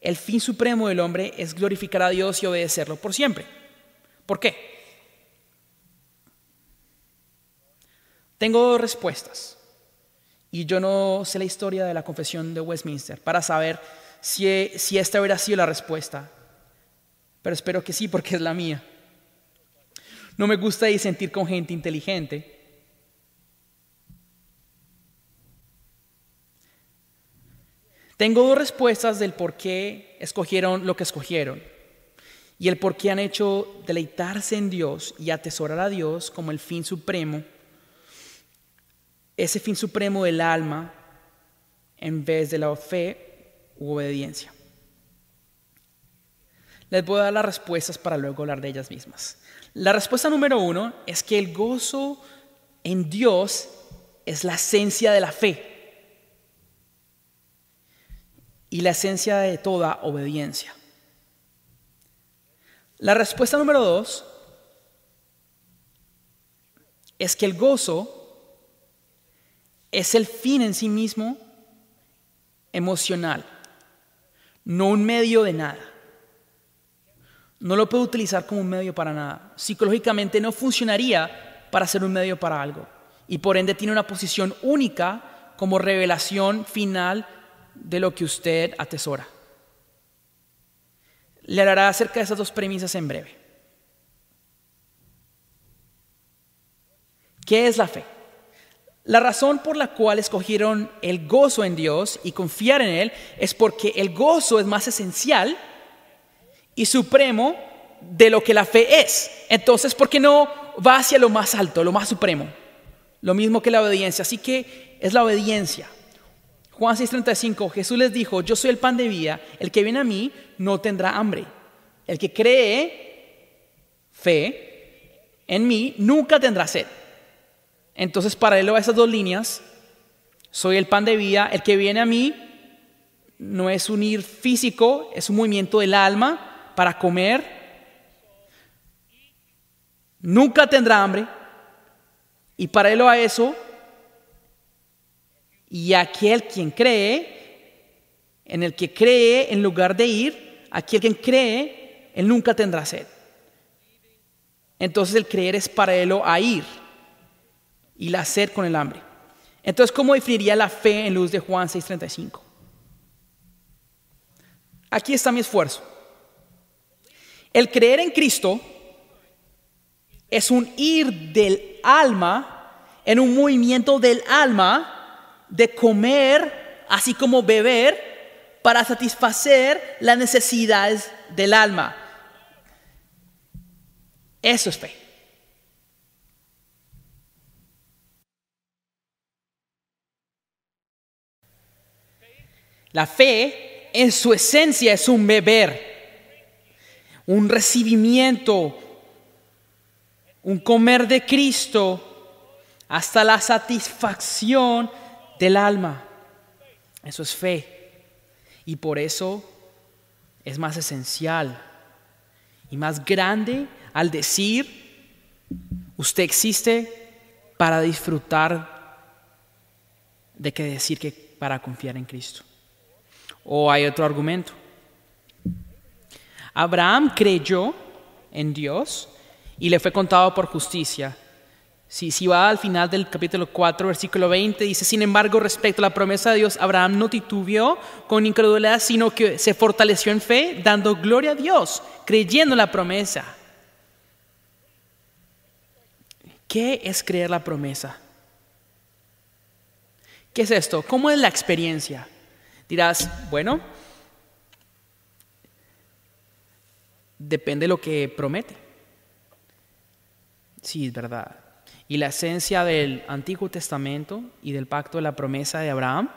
el fin supremo del hombre es glorificar a Dios y obedecerlo por siempre? ¿Por qué? Tengo 2 respuestas. Y yo no sé la historia de la confesión de Westminster para saber si esta hubiera sido la respuesta. Pero espero que sí, porque es la mía. No me gusta disentir con gente inteligente. Tengo 2 respuestas del por qué escogieron lo que escogieron y el por qué han hecho deleitarse en Dios y atesorar a Dios como el fin supremo, ese fin supremo del alma en vez de la fe u obediencia. Les voy a dar las respuestas para luego hablar de ellas mismas. La respuesta número 1 es que el gozo en Dios es la esencia de la fe y la esencia de toda obediencia. La respuesta número 2 es que el gozo es el fin en sí mismo emocional, no un medio de nada. No lo puedo utilizar como un medio para nada. Psicológicamente no funcionaría para ser un medio para algo y por ende tiene una posición única como revelación final de lo que usted atesora. Le hablaré acerca de esas 2 premisas en breve. ¿Qué es la fe? La razón por la cual escogieron el gozo en Dios y confiar en Él es porque el gozo es más esencial y supremo de lo que la fe es. Entonces, ¿por qué no va hacia lo más alto, lo más supremo? Lo mismo que la obediencia. Así que es la obediencia. Juan 6:35, Jesús les dijo: yo soy el pan de vida, el que viene a mí no tendrá hambre. El que cree, fe, en mí nunca tendrá sed. Entonces, paralelo a esas dos líneas, soy el pan de vida, el que viene a mí no es un ir físico, es un movimiento del alma para comer. Nunca tendrá hambre. Y paralelo a eso, y aquel quien cree, en el que cree en lugar de ir, aquel quien cree, él nunca tendrá sed. Entonces el creer es paralelo a ir y la sed con el hambre. Entonces, ¿cómo definiría la fe en luz de Juan 6:35? Aquí está mi esfuerzo. El creer en Cristo es un ir del alma, en un movimiento del alma, de comer, así como beber, para satisfacer las necesidades del alma. Eso es fe. La fe, en su esencia, es un beber, un recibimiento, un comer de Cristo hasta la satisfacción del alma. Eso es fe. Y por eso es más esencial y más grande al decir: usted existe para disfrutar, de que decir que para confiar en Cristo. O hay otro argumento. Abraham creyó en Dios y le fue contado por justicia. Si va al final del capítulo 4, versículo 20, dice: sin embargo, respecto a la promesa de Dios, Abraham no titubeó con incredulidad, sino que se fortaleció en fe, dando gloria a Dios, creyendo en la promesa. ¿Qué es creer la promesa? ¿Qué es esto? ¿Cómo es la experiencia? Dirás, bueno, depende de lo que promete. Sí, es verdad. Y la esencia del Antiguo Testamento y del pacto de la promesa de Abraham,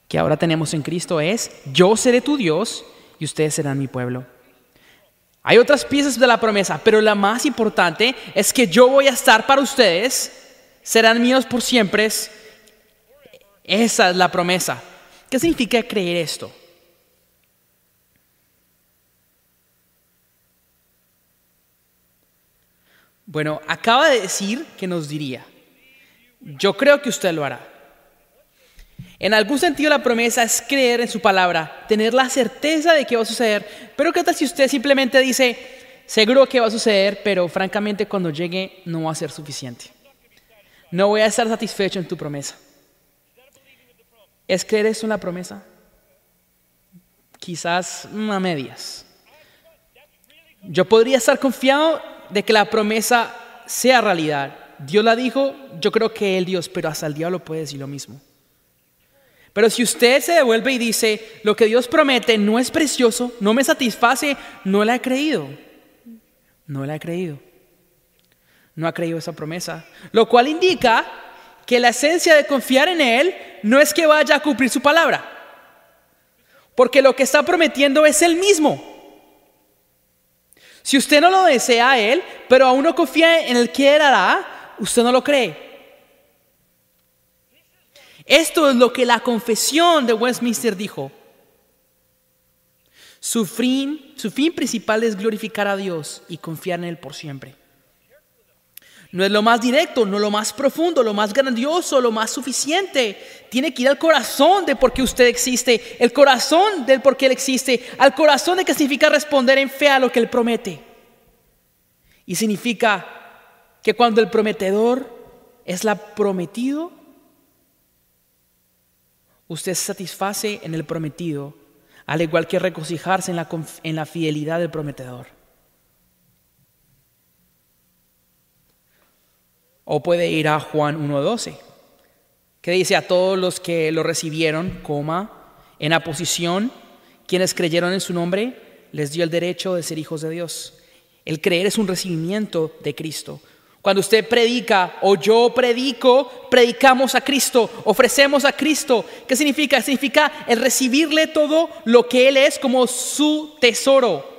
que ahora tenemos en Cristo, es: yo seré tu Dios y ustedes serán mi pueblo. Hay otras piezas de la promesa, pero la más importante es que yo voy a estar para ustedes, serán míos por siempre. Esa es la promesa. ¿Qué significa creer esto? Bueno, acaba de decir que nos diría: yo creo que usted lo hará. En algún sentido, la promesa es creer en su palabra, tener la certeza de que va a suceder. Pero ¿qué tal si usted simplemente dice: seguro que va a suceder, pero francamente cuando llegue no va a ser suficiente? No voy a estar satisfecho en tu promesa. ¿Es creer eso en la promesa? Quizás a medias. Yo podría estar confiado de que la promesa sea realidad. Dios la dijo, yo creo que es Dios, pero hasta el diablo puede decir lo mismo. Pero si usted se devuelve y dice: lo que Dios promete no es precioso, no me satisface, no la he creído. No la he creído. No ha creído esa promesa. Lo cual indica que la esencia de confiar en Él no es que vaya a cumplir su palabra, porque lo que está prometiendo es Él mismo. Si usted no lo desea a Él, pero aún no confía en el que Él hará, usted no lo cree. Esto es lo que la confesión de Westminster dijo. Su fin principal es glorificar a Dios y confiar en Él por siempre. No es lo más directo, no lo más profundo, lo más grandioso, lo más suficiente. Tiene que ir al corazón de por qué usted existe, el corazón del por qué Él existe, al corazón de que significa responder en fe a lo que Él promete. Y significa que cuando el prometedor es la prometido, usted se satisface en el prometido, al igual que regocijarse en la fidelidad del prometedor. O puede ir a Juan 1:12, que dice: a todos los que lo recibieron, en aposición, quienes creyeron en su nombre, les dio el derecho de ser hijos de Dios. El creer es un recibimiento de Cristo. Cuando usted predica o yo predico, predicamos a Cristo, ofrecemos a Cristo. ¿Qué significa? Significa el recibirle todo lo que Él es como su tesoro.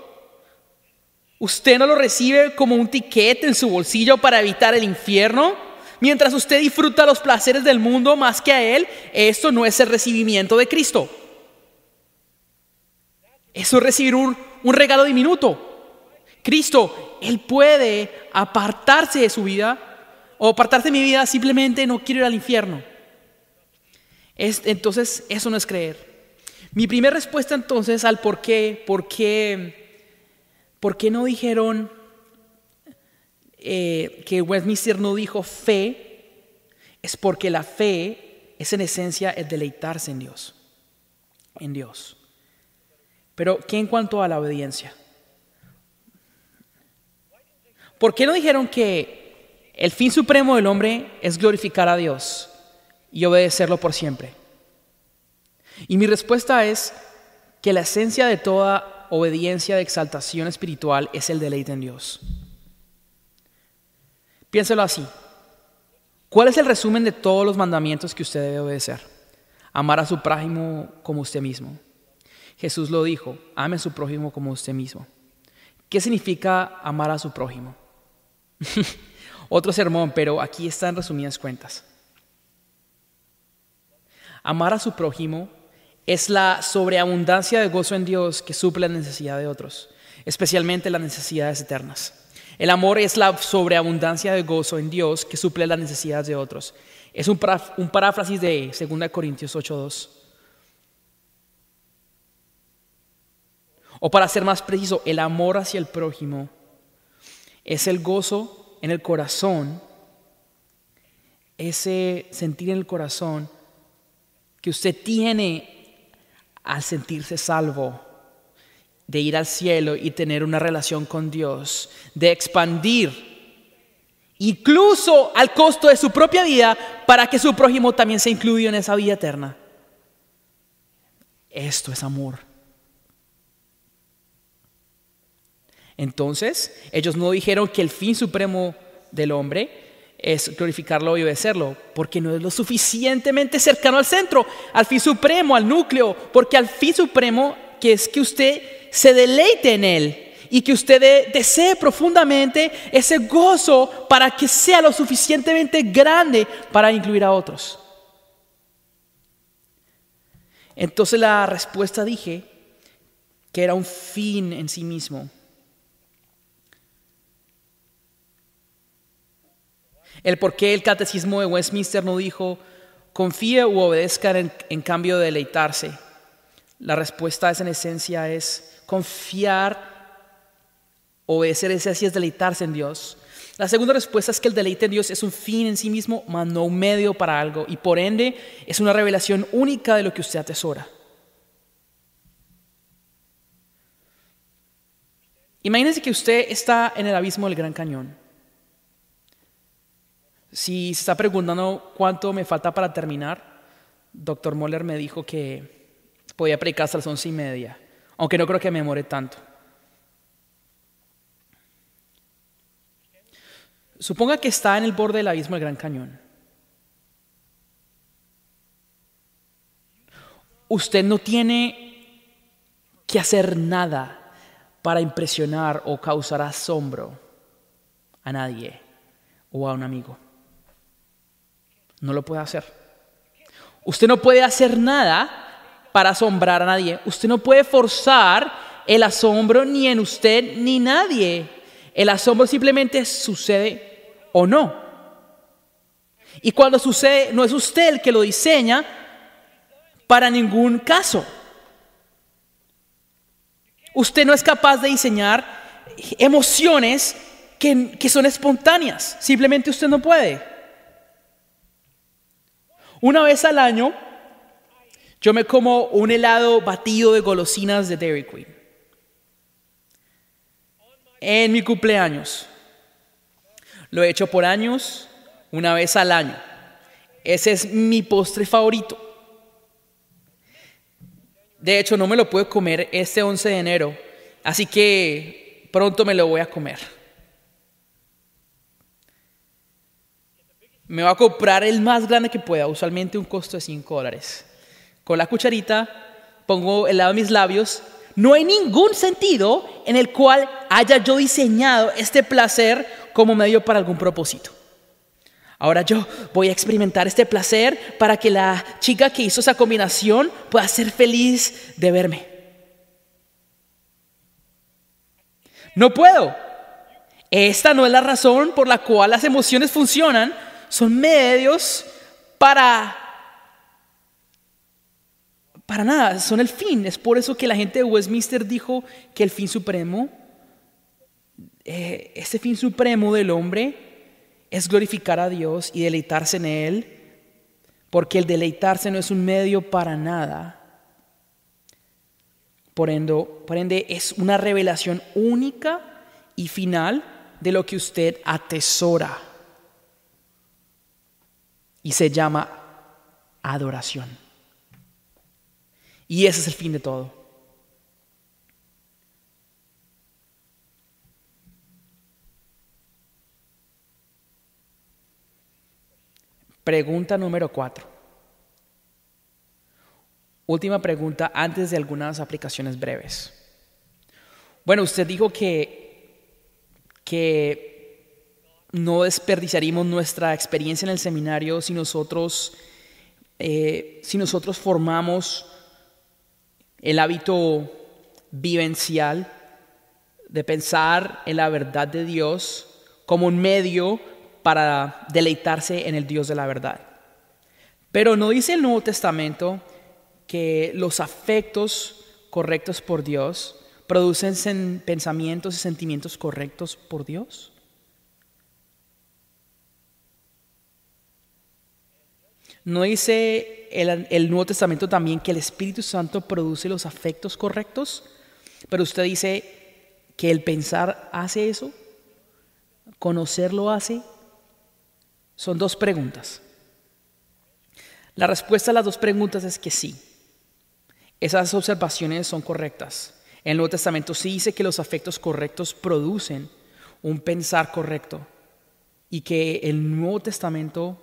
Usted no lo recibe como un tiquete en su bolsillo para evitar el infierno. Mientras usted disfruta los placeres del mundo más que a Él, esto no es el recibimiento de Cristo. Eso es recibir un regalo diminuto. Cristo, Él puede apartarse de su vida o apartarse de mi vida, simplemente no quiero ir al infierno. Entonces, eso no es creer. Mi primera respuesta entonces al por qué no dijeron que Westminster no dijo fe, es porque la fe es en esencia el deleitarse en Dios. En Dios. Pero, ¿qué en cuanto a la obediencia? ¿Por qué no dijeron que el fin supremo del hombre es glorificar a Dios y obedecerlo por siempre? Y mi respuesta es que la esencia de toda obediencia de exaltación espiritual es el deleite en Dios. Piénselo así. ¿Cuál es el resumen de todos los mandamientos que usted debe obedecer? Amar a su prójimo como usted mismo. Jesús lo dijo: ame a su prójimo como usted mismo. ¿Qué significa amar a su prójimo? Otro sermón, pero aquí están resumidas cuentas. Amar a su prójimo es la sobreabundancia de gozo en Dios que suple la necesidad de otros, especialmente las necesidades eternas. El amor es la sobreabundancia de gozo en Dios que suple las necesidades de otros. Es un paráfrasis de 2 Corintios 8:2. O para ser más preciso, el amor hacia el prójimo es el gozo en el corazón, ese sentir en el corazón que usted tiene al sentirse salvo, de ir al cielo y tener una relación con Dios, de expandir, incluso al costo de su propia vida, para que su prójimo también sea incluido en esa vida eterna. Esto es amor. Entonces, ellos no dijeron que el fin supremo del hombre es glorificarlo y obedecerlo, porque no es lo suficientemente cercano al centro, al fin supremo, al núcleo, porque al fin supremo, que es que usted se deleite en Él y que usted desee profundamente ese gozo para que sea lo suficientemente grande para incluir a otros. Entonces la respuesta dije que era un fin en sí mismo. El por qué el catecismo de Westminster no dijo confíe u obedezca en cambio de deleitarse. La respuesta en esencia es confiar, obedecer, ese así es deleitarse en Dios. La segunda respuesta es que el deleite en Dios es un fin en sí mismo, mas no un medio para algo, y por ende es una revelación única de lo que usted atesora. Imagínese que usted está en el abismo del Gran Cañón. Si se está preguntando cuánto me falta para terminar, Dr. Moller me dijo que podía predicar hasta las 11:30, aunque no creo que me demore tanto. Suponga que está en el borde del abismo del Gran Cañón. Usted no tiene que hacer nada para impresionar o causar asombro a nadie o a un amigo. No lo puede hacer. Usted no puede hacer nada para asombrar a nadie. Usted no puede forzar el asombro ni en usted ni nadie. El asombro simplemente sucede o no. Y cuando sucede, no es usted el que lo diseña para ningún caso. Usted no es capaz de diseñar emociones que son espontáneas. Simplemente usted no puede. Una vez al año, yo me como un helado batido de golosinas de Dairy Queen. En mi cumpleaños. Lo he hecho por años, una vez al año. Ese es mi postre favorito. De hecho, no me lo puedo comer este 11 de enero, así que pronto me lo voy a comer. Me voy a comprar el más grande que pueda, usualmente un costo de $5. Con la cucharita pongo el lado de mis labios. No hay ningún sentido en el cual haya yo diseñado este placer como medio para algún propósito. Ahora yo voy a experimentar este placer para que la chica que hizo esa combinación pueda ser feliz de verme. No puedo. Esta no es la razón por la cual las emociones funcionan. Son medios para nada, son el fin. Es por eso que la gente de Westminster dijo que el fin supremo, este fin supremo del hombre es glorificar a Dios y deleitarse en Él, porque el deleitarse no es un medio para nada. Por ende es una revelación única y final de lo que usted atesora. Y se llama adoración. Y ese es el fin de todo. Pregunta número 4. Última pregunta antes de algunas aplicaciones breves. Bueno, usted dijo que no desperdiciaríamos nuestra experiencia en el seminario si nosotros formamos el hábito vivencial de pensar en la verdad de Dios como un medio para deleitarse en el Dios de la verdad. Pero ¿no dice el Nuevo Testamento que los afectos correctos por Dios producen pensamientos y sentimientos correctos por Dios? ¿No dice el Nuevo Testamento también que el Espíritu Santo produce los afectos correctos? Pero usted dice que el pensar hace eso, conocerlo hace. Son dos preguntas. La respuesta a las dos preguntas es que sí. Esas observaciones son correctas. El Nuevo Testamento sí dice que los afectos correctos producen un pensar correcto. Y que el Nuevo Testamento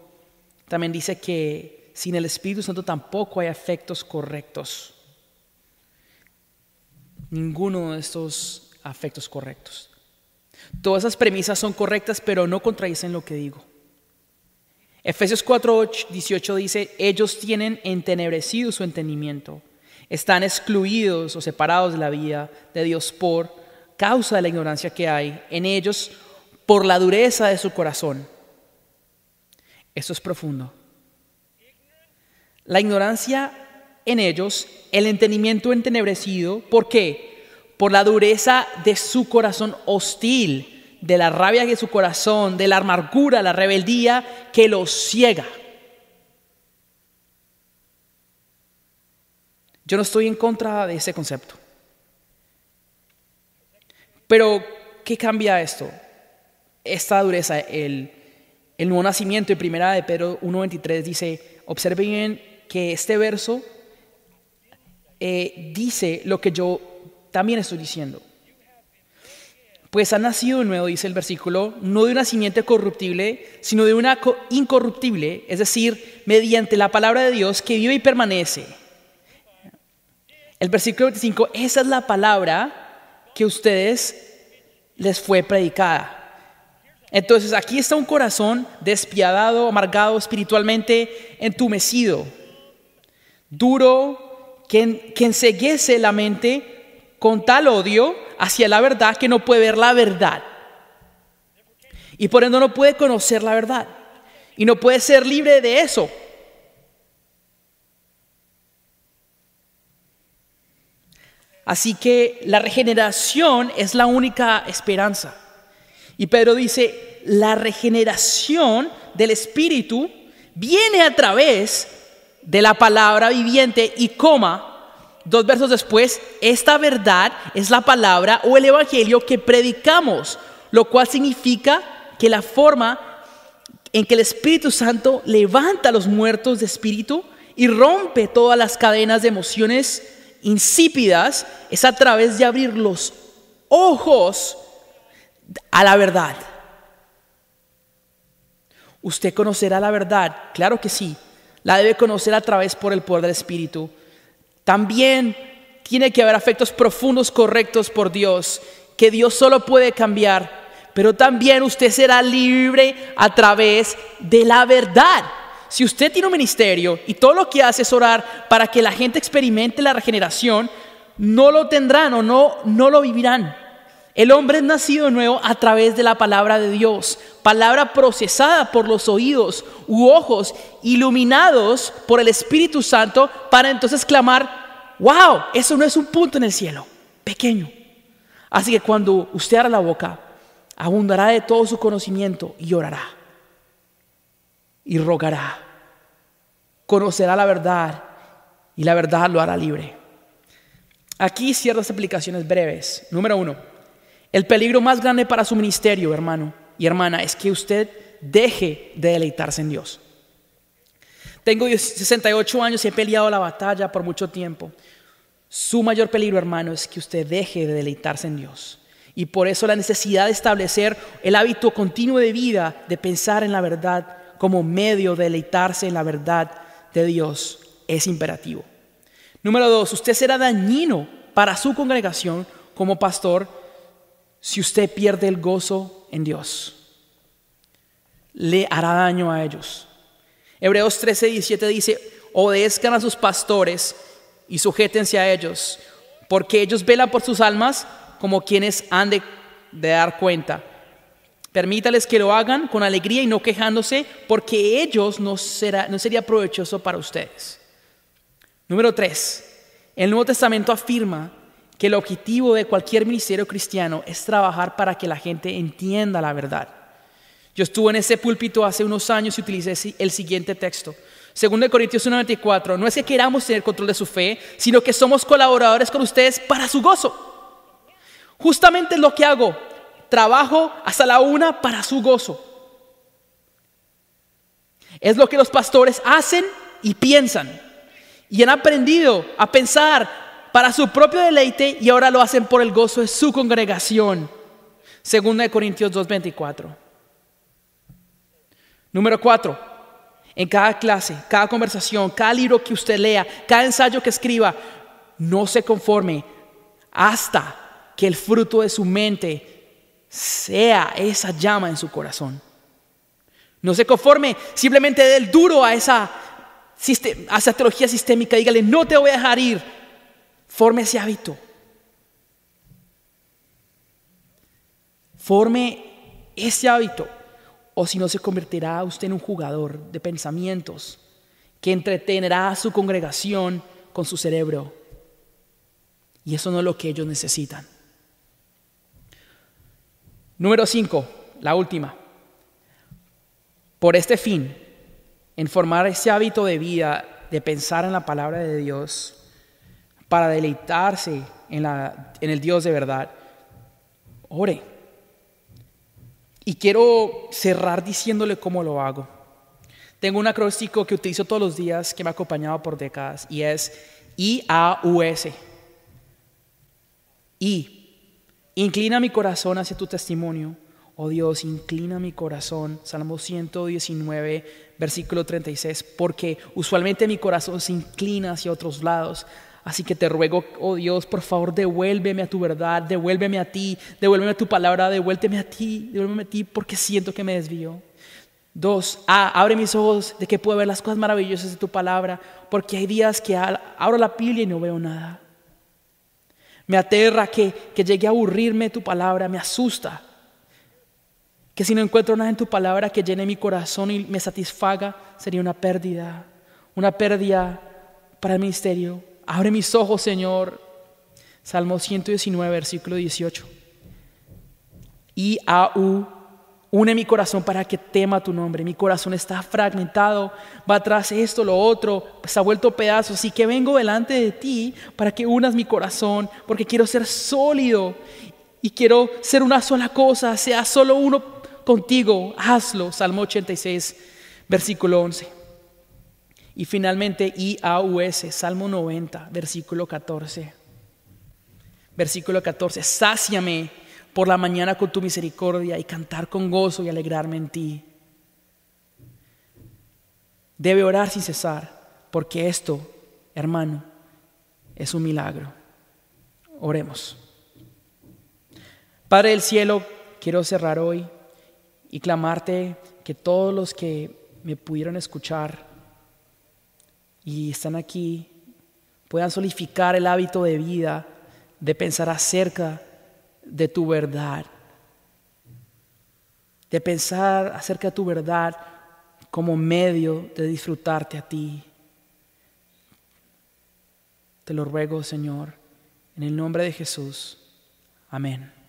también dice que sin el Espíritu Santo tampoco hay afectos correctos. Ninguno de estos afectos correctos. Todas esas premisas son correctas, pero no contradicen lo que digo. Efesios 4:18 dice: ellos tienen entenebrecido su entendimiento, están excluidos o separados de la vida de Dios por causa de la ignorancia que hay en ellos por la dureza de su corazón. Esto es profundo. La ignorancia en ellos, el entendimiento entenebrecido, ¿por qué? Por la dureza de su corazón hostil, de la rabia de su corazón, de la amargura, la rebeldía que los ciega. Yo no estoy en contra de ese concepto. Pero, ¿qué cambia esto? Esta dureza, el nuevo nacimiento en primera de Pedro 1:23 dice, observe bien que este verso dice lo que yo también estoy diciendo. Pues ha nacido de nuevo, dice el versículo, no de un nacimiento corruptible, sino de una incorruptible, es decir, mediante la palabra de Dios que vive y permanece. El versículo 25, esa es la palabra que a ustedes les fue predicada. Entonces aquí está un corazón despiadado, amargado, espiritualmente entumecido, duro, que enceguece la mente con tal odio hacia la verdad que no puede ver la verdad. Y por ende no puede conocer la verdad. Y no puede ser libre de eso. Así que la regeneración es la única esperanza. Y Pedro dice, la regeneración del Espíritu viene a través de la palabra viviente y dos versos después, esta verdad es la palabra o el evangelio que predicamos, lo cual significa que la forma en que el Espíritu Santo levanta a los muertos de espíritu y rompe todas las cadenas de emociones insípidas, es a través de abrir los ojos a la verdad. ¿Usted conocerá la verdad? Claro que sí. La debe conocer a través por el poder del Espíritu. También tiene que haber afectos profundos correctos por Dios, que Dios solo puede cambiar. Pero también usted será libre a través de la verdad. Si usted tiene un ministerio y todo lo que hace es orar para que la gente experimente la regeneración, no lo tendrán o no lo vivirán. El hombre es nacido de nuevo a través de la palabra de Dios, palabra procesada por los oídos u ojos, iluminados por el Espíritu Santo, para entonces clamar: wow, eso no es un punto en el cielo, pequeño. Así que cuando usted abra la boca, abundará de todo su conocimiento y orará y rogará, conocerá la verdad y la verdad lo hará libre. Aquí ciertas aplicaciones breves. Número 1, el peligro más grande para su ministerio, hermano y hermana, es que usted deje de deleitarse en Dios. Tengo 68 años y he peleado la batalla por mucho tiempo. Su mayor peligro, hermano, es que usted deje de deleitarse en Dios. Y por eso la necesidad de establecer el hábito continuo de vida, de pensar en la verdad como medio de deleitarse en la verdad de Dios, es imperativo. Número 2, usted será dañino para su congregación como pastor si usted pierde el gozo en Dios. Le hará daño a ellos. Hebreos 13:17 dice: obedezcan a sus pastores y sujétense a ellos, porque ellos velan por sus almas como quienes han de dar cuenta. Permítales que lo hagan con alegría y no quejándose, porque ellos no sería provechoso para ustedes. Número 3, el Nuevo Testamento afirma que el objetivo de cualquier ministerio cristiano es trabajar para que la gente entienda la verdad. Yo estuve en ese púlpito hace unos años y utilicé el siguiente texto. 2 Corintios 1:24, no es que queramos tener control de su fe, sino que somos colaboradores con ustedes para su gozo. Justamente es lo que hago. Trabajo hasta la 1 para su gozo. Es lo que los pastores hacen y piensan. Y han aprendido a pensar para su propio deleite y ahora lo hacen por el gozo de su congregación. 2 Corintios 2:24. Número 4. En cada clase, cada conversación, cada libro que usted lea, cada ensayo que escriba, no se conforme hasta que el fruto de su mente sea esa llama en su corazón. No se conforme, simplemente dé el duro a esa teología sistémica. Dígale: no te voy a dejar ir. Forme ese hábito. Forme ese hábito. O si no, se convertirá usted en un jugador de pensamientos que entretenerá a su congregación con su cerebro. Y eso no es lo que ellos necesitan. Número 5, la última. Por este fin, en formar ese hábito de vida, de pensar en la palabra de Dios, para deleitarse en el Dios de verdad, ore. Y quiero cerrar diciéndole cómo lo hago. Tengo un acróstico que utilizo todos los días, que me ha acompañado por décadas, y es IAUS. Inclina mi corazón hacia tu testimonio. Oh Dios, inclina mi corazón. Salmo 119, versículo 36. Porque usualmente mi corazón se inclina hacia otros lados. Así que te ruego, oh Dios, por favor, devuélveme a tu verdad, devuélveme a ti, devuélveme a tu palabra, devuélveme a ti, porque siento que me desvío. 2, abre mis ojos de que puedo ver las cosas maravillosas de tu palabra, porque hay días que abro la Biblia y no veo nada. Me aterra que llegue a aburrirme tu palabra, me asusta. Que si no encuentro nada en tu palabra que llene mi corazón y me satisfaga, sería una pérdida para el ministerio. Abre mis ojos, Señor. Salmo 119, versículo 18. Une mi corazón para que tema tu nombre. Mi corazón está fragmentado, va atrás esto, lo otro, se ha vuelto pedazos. Así que vengo delante de ti para que unas mi corazón, porque quiero ser sólido y quiero ser una sola cosa, sea solo uno contigo, hazlo. Salmo 86, versículo 11. Y finalmente IAUS, Salmo 90, versículo 14. Versículo 14, sáciame por la mañana con tu misericordia y cantar con gozo y alegrarme en ti. Debe orar sin cesar, porque esto, hermano, es un milagro. Oremos. Padre del cielo, quiero cerrar hoy y clamarte que todos los que me pudieron escuchar y están aquí puedan solidificar el hábito de vida de pensar acerca de tu verdad, de pensar acerca de tu verdad como medio de disfrutarte a ti. Te lo ruego, Señor, en el nombre de Jesús. Amén.